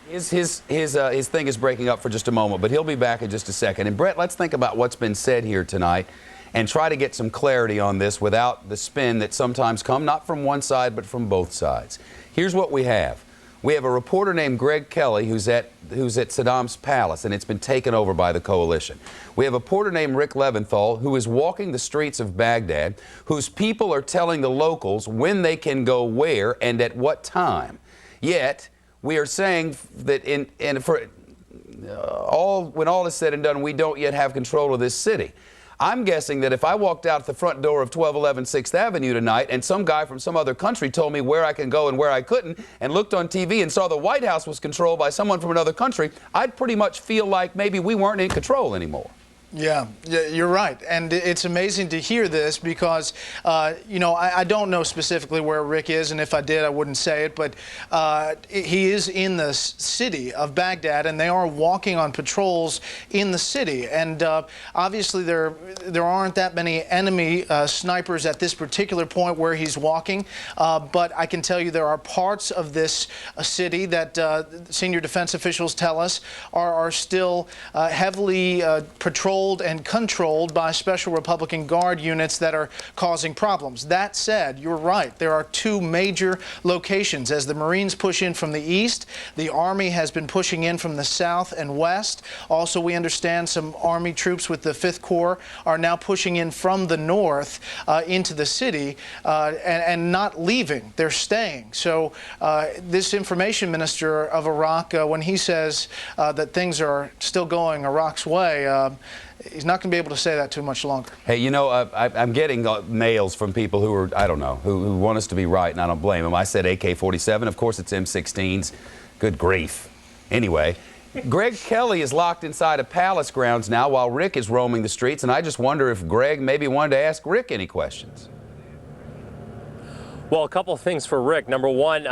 His thing is breaking up for just a moment, but he'll be back in just a second. And Brett, let's think about what's been said here tonight and try to get some clarity on this without the spin that sometimes come not from one side but from both sides. Here's what we have. We have a reporter named Greg Kelly who's at Saddam's palace, and it's been taken over by the coalition. We have a reporter named Rick Leventhal who is walking the streets of Baghdad, whose people are telling the locals when they can go where and at what time. Yet we are saying that when all is said and done, we don't yet have control of this city. I'm guessing that if I walked out the front door of 1211 6th Avenue tonight and some guy from some other country told me where I can go and where I couldn't, and looked on TV and saw the White House was controlled by someone from another country, I'd pretty much feel like maybe we weren't in control anymore. Yeah, you're right. And it's amazing to hear this because, you know, I don't know specifically where Rick is, and if I did, I wouldn't say it, but he is in the city of Baghdad, and they are walking on patrols in the city. And obviously there aren't that many enemy snipers at this particular point where he's walking, but I can tell you there are parts of this city that senior defense officials tell us are still heavily patrolled and controlled by special Republican Guard units that are causing problems. That said, you're right. There are 2 major locations. As the Marines push in from the east, the Army has been pushing in from the south and west. Also, we understand some Army troops with the 5th Corps are now pushing in from the north into the city and not leaving. They're staying. So this information minister of Iraq, when he says that things are still going Iraq's way, he's not going to be able to say that too much longer. Hey, you know, I'm getting mails from people who are, I don't know, who want us to be right, and I don't blame them. I said AK-47. Of course, it's M16s. Good grief. Anyway, Greg Kelly is locked inside of palace grounds now while Rick is roaming the streets, and I just wonder if Greg maybe wanted to ask Rick any questions. Well, a couple of things for Rick. Number one,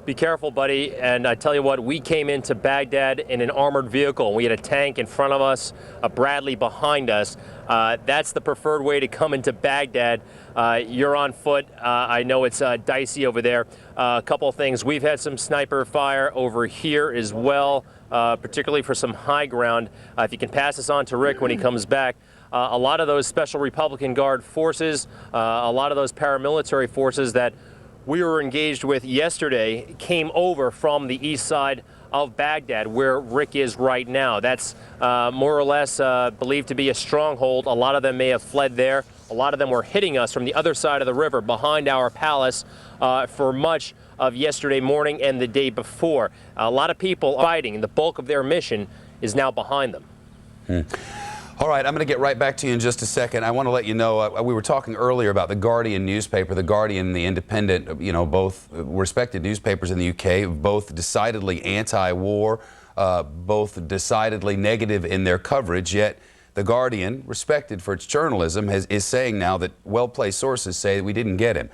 be careful, buddy. And I tell you what, we came into Baghdad in an armored vehicle. We had a tank in front of us, a Bradley behind us. That's the preferred way to come into Baghdad. You're on foot. I know it's dicey over there. A couple of things. We've had some sniper fire over here as well, particularly for some high ground. If you can pass this on to Rick when he comes back. A lot of those Special Republican Guard forces, a lot of those paramilitary forces that we were engaged with yesterday came over from the east side of Baghdad, where Rick is right now. That's more or less believed to be a stronghold. A lot of them may have fled there. A lot of them were hitting us from the other side of the river behind our palace for much of yesterday morning and the day before. A lot of people fighting, and the bulk of their mission is now behind them. All right, I'm going to get right back to you in just a second. I want to let you know, we were talking earlier about the Guardian newspaper, the Guardian and the Independent, you know, both respected newspapers in the UK, both decidedly anti-war, both decidedly negative in their coverage, yet the Guardian, respected for its journalism, is saying now that well-placed sources say we didn't get him.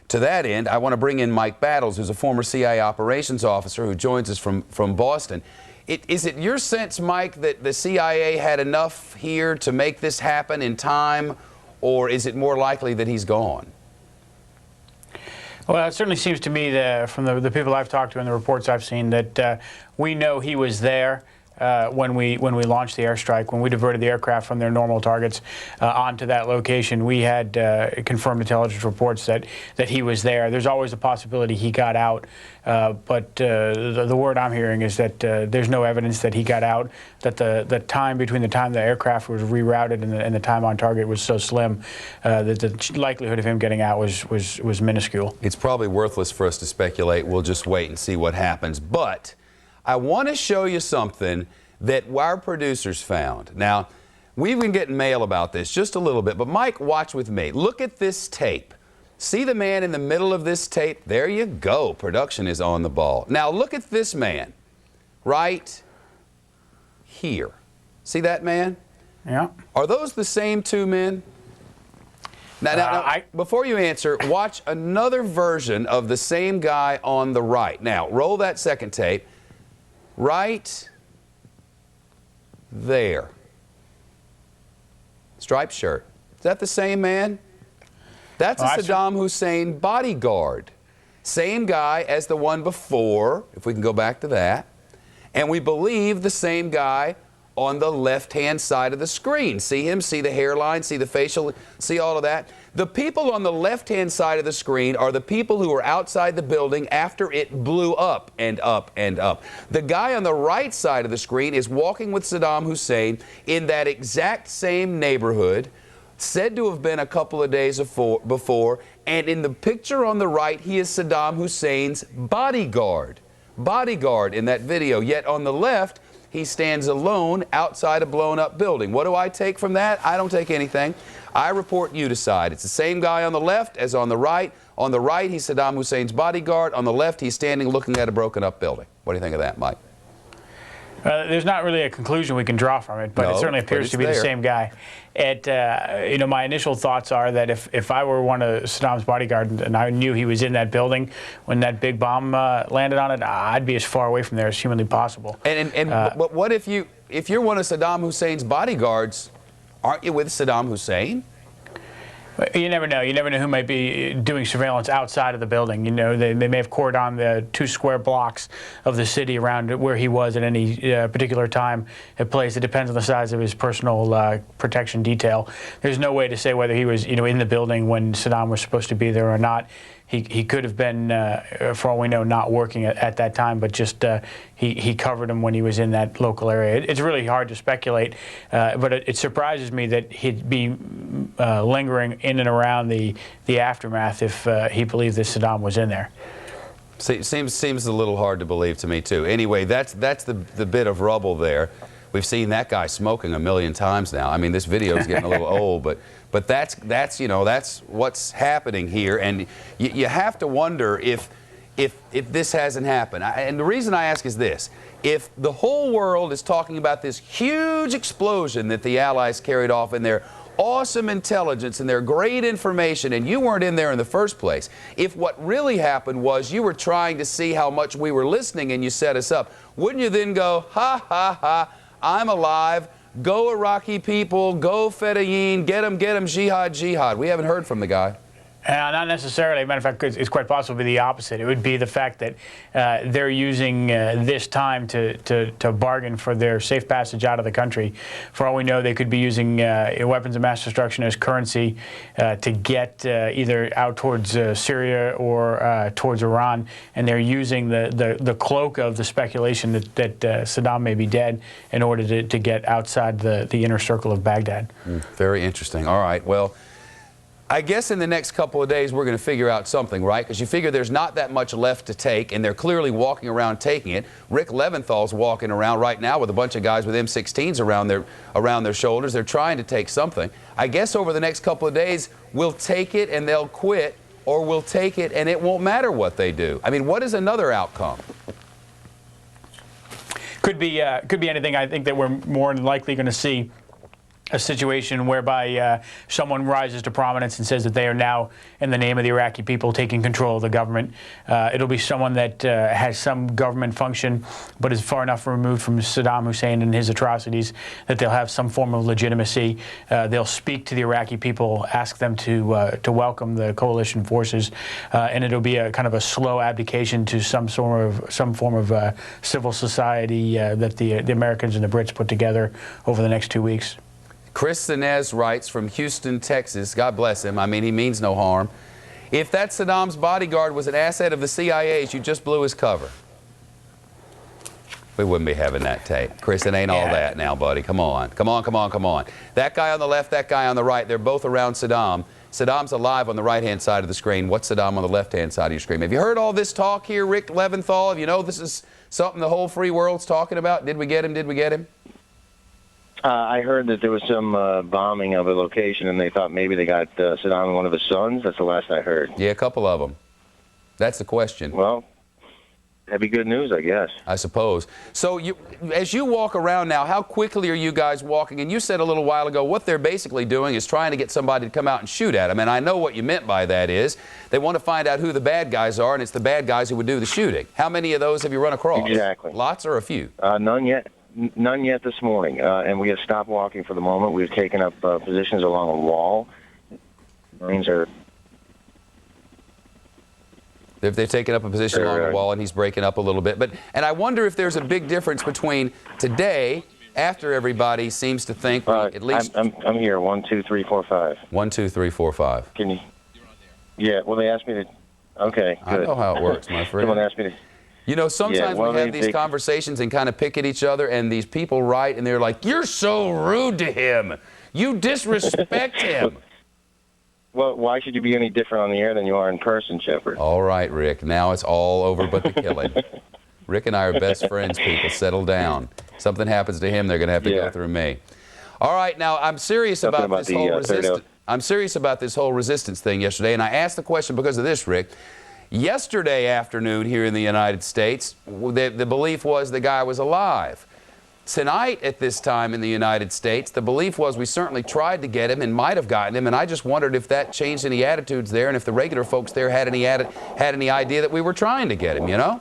To that end, I want to bring in Mike Battles, who's a former CIA operations officer who joins us from Boston. Is it your sense, Mike, that the CIA had enough here to make this happen in time, or is it more likely that he's gone? Well, it certainly seems to me that from the people I've talked to and the reports I've seen that we know he was there. When we launched the airstrike, when we diverted the aircraft from their normal targets onto that location, we had confirmed intelligence reports that he was there. There's always a possibility he got out, but the word I'm hearing is that there's no evidence that he got out, that the time between the time the aircraft was rerouted and the time on target was so slim that the likelihood of him getting out was minuscule. It's probably worthless for us to speculate. We'll just wait and see what happens. But I want to show you something that our producers found. Now, we've been getting mail about this just a little bit, but Mike, watch with me. Look at this tape. See the man in the middle of this tape? There you go. Production is on the ball. Now, look at this man right here. See that man? Yeah. Are those the same two men? Now, before you answer, watch another version of the same guy on the right. Now, roll that second tape. Right there. Striped shirt. Is that the same man? That's a Saddam Hussein bodyguard. Same guy as the one before, if we can go back to that. And we believe the same guy on the left-hand side of the screen. See him? See the hairline? See the facial? See all of that? The people on the left-hand side of the screen are the people who were outside the building after it blew up and up and up. The guy on the right side of the screen is walking with Saddam Hussein in that exact same neighborhood, said to have been a couple of days before, and in the picture on the right, he is Saddam Hussein's bodyguard. Bodyguard in that video. Yet on the left, he stands alone outside a blown-up building. What do I take from that? I don't take anything. I report, you decide. It's the same guy on the left as on the right. On the right, he's Saddam Hussein's bodyguard. On the left, he's standing looking at a broken-up building. What do you think of that, Mike? There's not really a conclusion we can draw from it, but it certainly appears to be the same guy. You know, my initial thoughts are that if I were one of Saddam's bodyguard and I knew he was in that building when that big bomb landed on it, I'd be as far away from there as humanly possible. But what if you're one of Saddam Hussein's bodyguards? Aren't you with Saddam Hussein? You never know. You never know who might be doing surveillance outside of the building. You know, they may have cordoned on the 2 square blocks of the city around where he was at any particular time at place. It depends on the size of his personal protection detail. There's no way to say whether he was, you know, in the building when Saddam was supposed to be there or not. He could have been, for all we know, not working at that time, but just he covered him when he was in that local area. It's really hard to speculate, but it surprises me that he'd be lingering in and around the aftermath if he believed that Saddam was in there. Seems a little hard to believe to me, too. Anyway, that's the bit of rubble there. We've seen that guy smoking a million times now. I mean, this video is getting a little old, but that's you know, that's what's happening here, and you have to wonder if this hasn't happened. And the reason I ask is this: if the whole world is talking about this huge explosion that the Allies carried off in their awesome intelligence and their great information, and you weren't in there in the first place, if what really happened was you were trying to see how much we were listening and you set us up, wouldn't you then go, ha, ha, ha, I'm alive, go Iraqi people, go fedayeen, get them, jihad, jihad. We haven't heard from the guy. Not necessarily. As a matter of fact, it's quite possible to be the opposite. It would be the fact that they're using this time to bargain for their safe passage out of the country. For all we know, they could be using weapons of mass destruction as currency to get either out towards Syria or towards Iran, and they're using the cloak of the speculation that Saddam may be dead in order to get outside the inner circle of Baghdad. Very interesting. All right. Well, I guess in the next couple of days we're going to figure out something, right? Because you figure there's not that much left to take, and they're clearly walking around taking it. Rick Leventhal's walking around right now with a bunch of guys with M16s around their shoulders. They're trying to take something. I guess over the next couple of days we'll take it and they'll quit, or we'll take it and it won't matter what they do. I mean, what is another outcome? Could be anything. I think that we're more than likely going to see a situation whereby someone rises to prominence and says that they are now, in the name of the Iraqi people, taking control of the government. It'll be someone that has some government function, but is far enough removed from Saddam Hussein and his atrocities that they'll have some form of legitimacy. They'll speak to the Iraqi people, ask them to welcome the coalition forces, and it'll be a kind of a slow abdication to some form of civil society that the Americans and the Brits put together over the next 2 weeks. Chris Sinez writes from Houston, Texas. God bless him. I mean, he means no harm. If that Saddam's bodyguard was an asset of the CIA's, you just blew his cover. We wouldn't be having that tape. Chris, it ain't all that now, buddy. Come on. Come on, come on, come on. That guy on the left, that guy on the right, they're both around Saddam. Saddam's alive on the right-hand side of the screen. What's Saddam on the left-hand side of your screen? Have you heard all this talk here, Rick Leventhal? Have you know this is something the whole free world's talking about? Did we get him? Did we get him? I heard that there was some bombing of a location, and they thought maybe they got Saddam and one of his sons. That's the last I heard. Yeah, a couple of them. That's the question. Well, that'd be good news, I guess. I suppose. So as you walk around now, how quickly are you guys walking? And you said a little while ago what they're basically doing is trying to get somebody to come out and shoot at them. And I know what you meant by that is they want to find out who the bad guys are, and it's the bad guys who would do the shooting. How many of those have you run across? Exactly. Lots or a few? None yet. None yet this morning, and we have stopped walking for the moment. We've taken up positions along a wall. Marines are... They've taken up a position along the wall, and he's breaking up a little bit. And I wonder if there's a big difference between today, after everybody seems to think at least... I'm here. 1, 2, 3, 4, 5. 1, 2, 3, 4, 5. Can you... Yeah, well, they asked me to... Okay, good. I know how it works, my friend. Someone asked me to... You know, sometimes we have these conversations and kind of pick at each other, and these people write, and they're like, you're so rude to him. You disrespect him. Well, why should you be any different on the air than you are in person, Shepard? All right, Rick. Now it's all over but the killing. Rick and I are best friends, people. Settle down. Something happens to him, they're going to have to go through me. All right, now I'm serious about this whole resistance. I'm serious about this whole resistance thing yesterday, and I asked the question because of this, Rick. Yesterday afternoon here in the United States, the belief was the guy was alive. Tonight at this time in the United States, the belief was we certainly tried to get him and might have gotten him, and I just wondered if that changed any attitudes there and if the regular folks there had any idea that we were trying to get him, you know?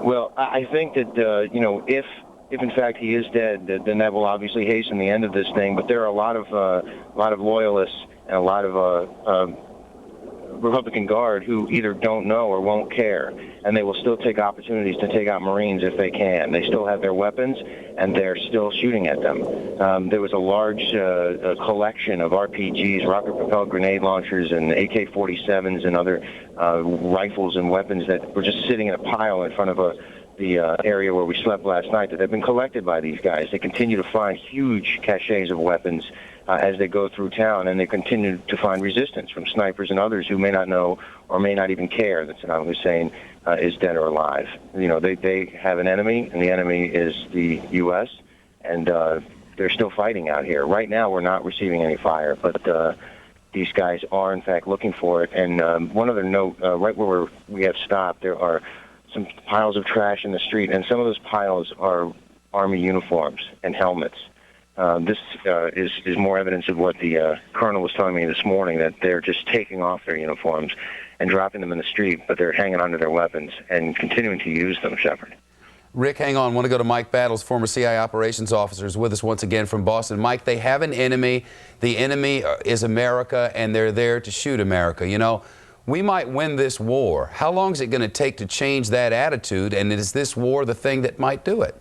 Well, I think that, you know, if in fact he is dead, then that will obviously hasten the end of this thing, but there are a lot of loyalists and a lot of Republican Guard who either don't know or won't care, and they will still take opportunities to take out Marines if they can. They still have their weapons, and they're still shooting at them. There was a large collection of RPGs, rocket-propelled grenade launchers, and AK-47s and other rifles and weapons that were just sitting in a pile in front of the area where we slept last night that have been collected by these guys. They continue to find huge caches of weapons as they go through town, and they continue to find resistance from snipers and others who may not know or may not even care that Saddam Hussein is dead or alive. You know, they have an enemy, and the enemy is the U.S., and they're still fighting out here. Right now, we're not receiving any fire, but these guys are, in fact, looking for it. And one other note, right where we have stopped, there are some piles of trash in the street, and some of those piles are Army uniforms and helmets. This is more evidence of what the colonel was telling me this morning, that they're just taking off their uniforms and dropping them in the street, but they're hanging onto their weapons and continuing to use them, Shepard. Rick, hang on. I want to go to Mike Battles, former CIA operations officer, is with us once again from Boston. Mike, they have an enemy. The enemy is America, and they're there to shoot America. You know, we might win this war. How long is it going to take to change that attitude, and is this war the thing that might do it?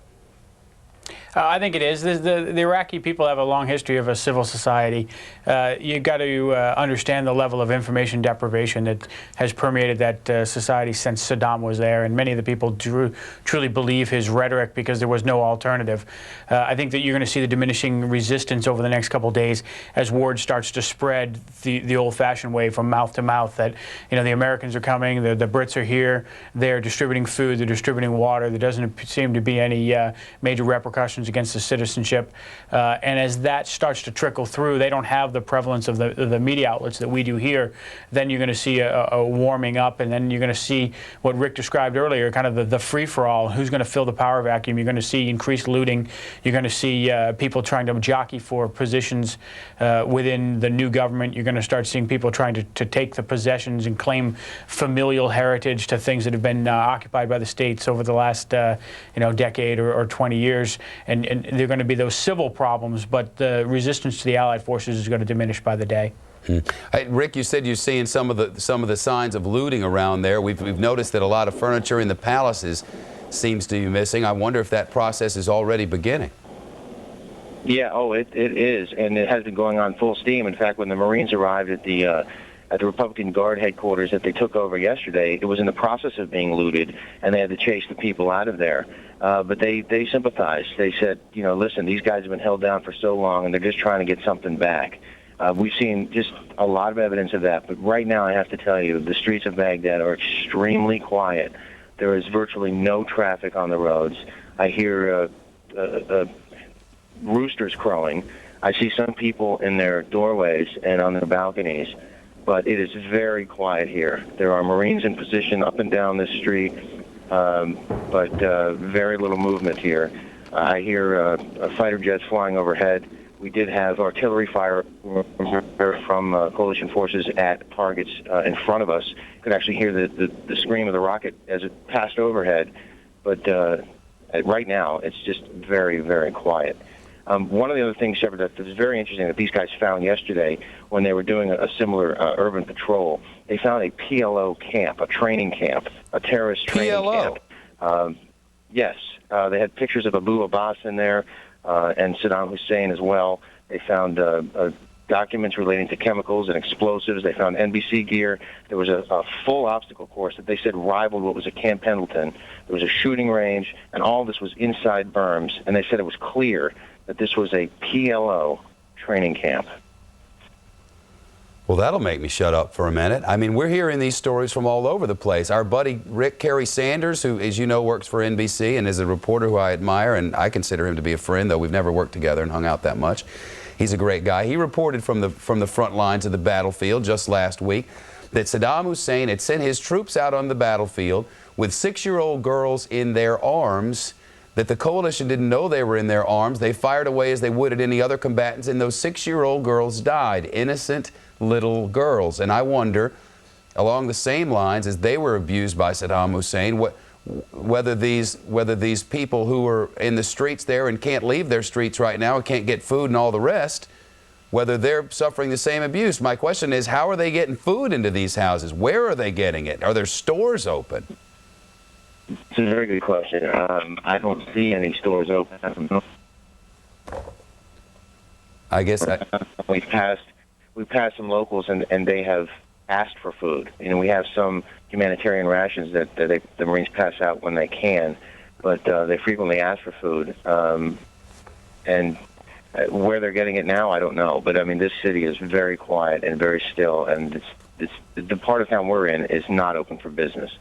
I think it is. The Iraqi people have a long history of a civil society. You've got to understand the level of information deprivation that has permeated that society since Saddam was there, and many of the people truly believe his rhetoric because there was no alternative. I think that you're going to see the diminishing resistance over the next couple of days as word starts to spread the old-fashioned way from mouth to mouth that, you know, the Americans are coming, the Brits are here, they're distributing food, they're distributing water, there doesn't seem to be any major repercussions against the citizenship, and as that starts to trickle through, they don't have the prevalence of the media outlets that we do here. Then you're going to see a warming up, and then you're going to see what Rick described earlier, kind of the free-for-all. Who's going to fill the power vacuum? You're going to see increased looting. You're going to see people trying to jockey for positions within the new government. You're going to start seeing people trying to take the possessions and claim familial heritage to things that have been occupied by the states over the last decade or 20 years. And there are going to be those civil problems, but the resistance to the Allied forces is going to diminish by the day. Hey, Rick, you said you're seeing some of the signs of looting around there. We've noticed that a lot of furniture in the palaces seems to be missing. I wonder if that process is already beginning. Yeah, it is, and it has been going on full steam. In fact, when the Marines arrived at the Republican Guard headquarters that they took over yesterday, it was in the process of being looted, and they had to chase the people out of there. But they sympathized. They said, listen, these guys have been held down for so long, and they're just trying to get something back. We've seen just a lot of evidence of that. But right now, I have to tell you, the streets of Baghdad are extremely quiet. There is virtually no traffic on the roads. I hear roosters crowing. I see some people in their doorways and on their balconies. But it is very quiet here. There are Marines in position up and down this street, but very little movement here. I hear fighter jets flying overhead. We did have artillery fire from coalition forces at targets in front of us. You could actually hear the scream of the rocket as it passed overhead. But right now, it's just very, very quiet. One of the other things, Shepard, that was very interesting that these guys found yesterday when they were doing a similar urban patrol, they found a PLO camp, a training camp, a terrorist training camp. Yes, they had pictures of Abu Abbas in there and Saddam Hussein as well. They found documents relating to chemicals and explosives. They found NBC gear. There was a full obstacle course that they said rivaled what was at Camp Pendleton. There was a shooting range, and all this was inside berms, and they said it was clear that this was a PLO training camp. Well, that'll make me shut up for a minute. I mean, we're hearing these stories from all over the place. Our buddy Rick Kerry Sanders, who, as you know, works for NBC and is a reporter who I admire, and I consider him to be a friend, though we've never worked together and hung out that much. He's a great guy. He reported from the front lines of the battlefield just last week that Saddam Hussein had sent his troops out on the battlefield with 6-year-old girls in their arms, that the coalition didn't know they were in their arms. They fired away as they would at any other combatants, and those 6-year-old girls died, innocent little girls. And I wonder, along the same lines as they were abused by Saddam Hussein, whether these people who are in the streets there and can't leave their streets right now and can't get food and all the rest, whether they're suffering the same abuse. My question is, how are they getting food into these houses? Where are they getting it? Are there stores open? It's a very good question. I don't see any stores open. I guess we've passed some locals, and they have asked for food. We have some humanitarian rations that the Marines pass out when they can, but they frequently ask for food. And where they're getting it now, I don't know. But I mean, this city is very quiet and very still, and the part of town we're in is not open for business.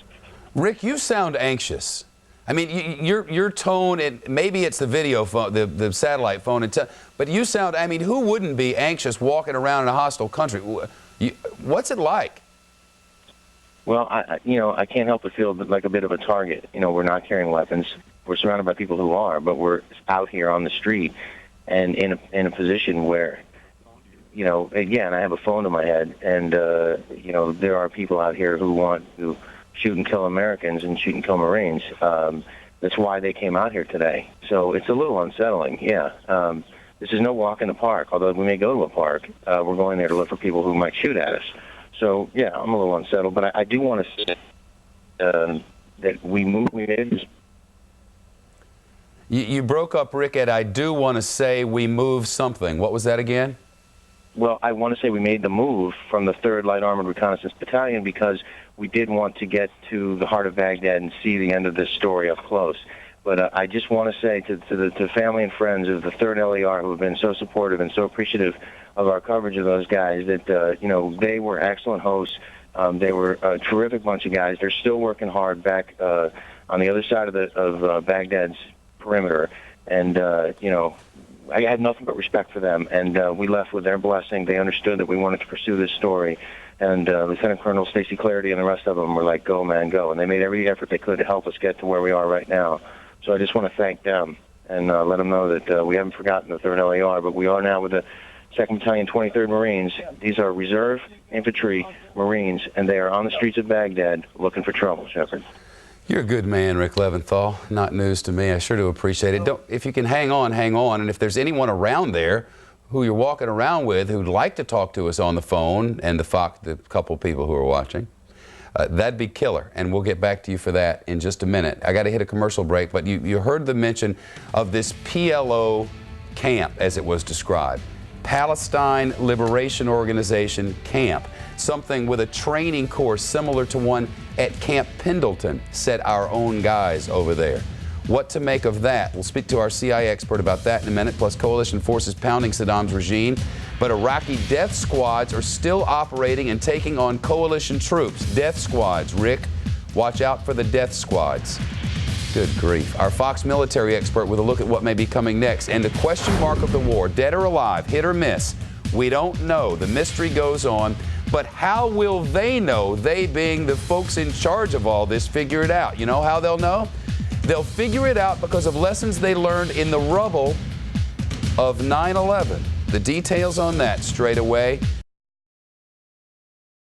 Rick, you sound anxious. I mean, your tone, and maybe it's the video phone, the satellite phone, but you sound, I mean, who wouldn't be anxious walking around in a hostile country? What's it like? Well, I can't help but feel like a bit of a target. We're not carrying weapons. We're surrounded by people who are, but we're out here on the street. and in a position where, you know, again, I have a phone to my head, and you know, there are people out here who want to shoot and kill Americans and shoot and kill Marines. That's why they came out here today. So it's a little unsettling, yeah. This is no walk in the park, although we may go to a park. We're going there to look for people who might shoot at us. So, yeah, I'm a little unsettled, but I do want to say that we made. You broke up, Rick, Ed. I do want to say we moved something. What was that again? Well, I want to say we made the move from the 3rd Light Armored Reconnaissance Battalion because we did want to get to the heart of Baghdad and see the end of this story up close. But I just want to say to the family and friends of the 3rd LER who have been so supportive and so appreciative of our coverage of those guys that, you know, they were excellent hosts. They were a terrific bunch of guys. They're still working hard back on the other side of Baghdad's perimeter. And, you know, I had nothing but respect for them. And we left with their blessing. They understood that we wanted to pursue this story. And Lieutenant Colonel Stacy Clarity and the rest of them were like, go, man, go. And they made every effort they could to help us get to where we are right now. So I just want to thank them and let them know that we haven't forgotten the 3rd LER, but we are now with the 2nd Battalion, 23rd Marines. These are reserve infantry Marines, and they are on the streets of Baghdad looking for trouble, Shepard. You're a good man, Rick Leventhal. Not news to me. I sure do appreciate it. If you can hang on, hang on. And if there's anyone around there who you're walking around with who'd like to talk to us on the phone, and the couple people who are watching, that'd be killer, and we'll get back to you for that in just a minute. I got to hit a commercial break, but you heard the mention of this PLO camp, as it was described. Palestine Liberation Organization camp, something with a training course similar to one at Camp Pendleton, said our own guys over there. What to make of that? We'll speak to our CIA expert about that in a minute, plus coalition forces pounding Saddam's regime. But Iraqi death squads are still operating and taking on coalition troops. Death squads, Rick, watch out for the death squads. Good grief. Our Fox military expert with a look at what may be coming next. And the question mark of the war, dead or alive, hit or miss, we don't know. The mystery goes on. But how will they know, they being the folks in charge of all this, figure it out? You know how they'll know? They'll figure it out because of lessons they learned in the rubble of 9/11. The details on that straight away.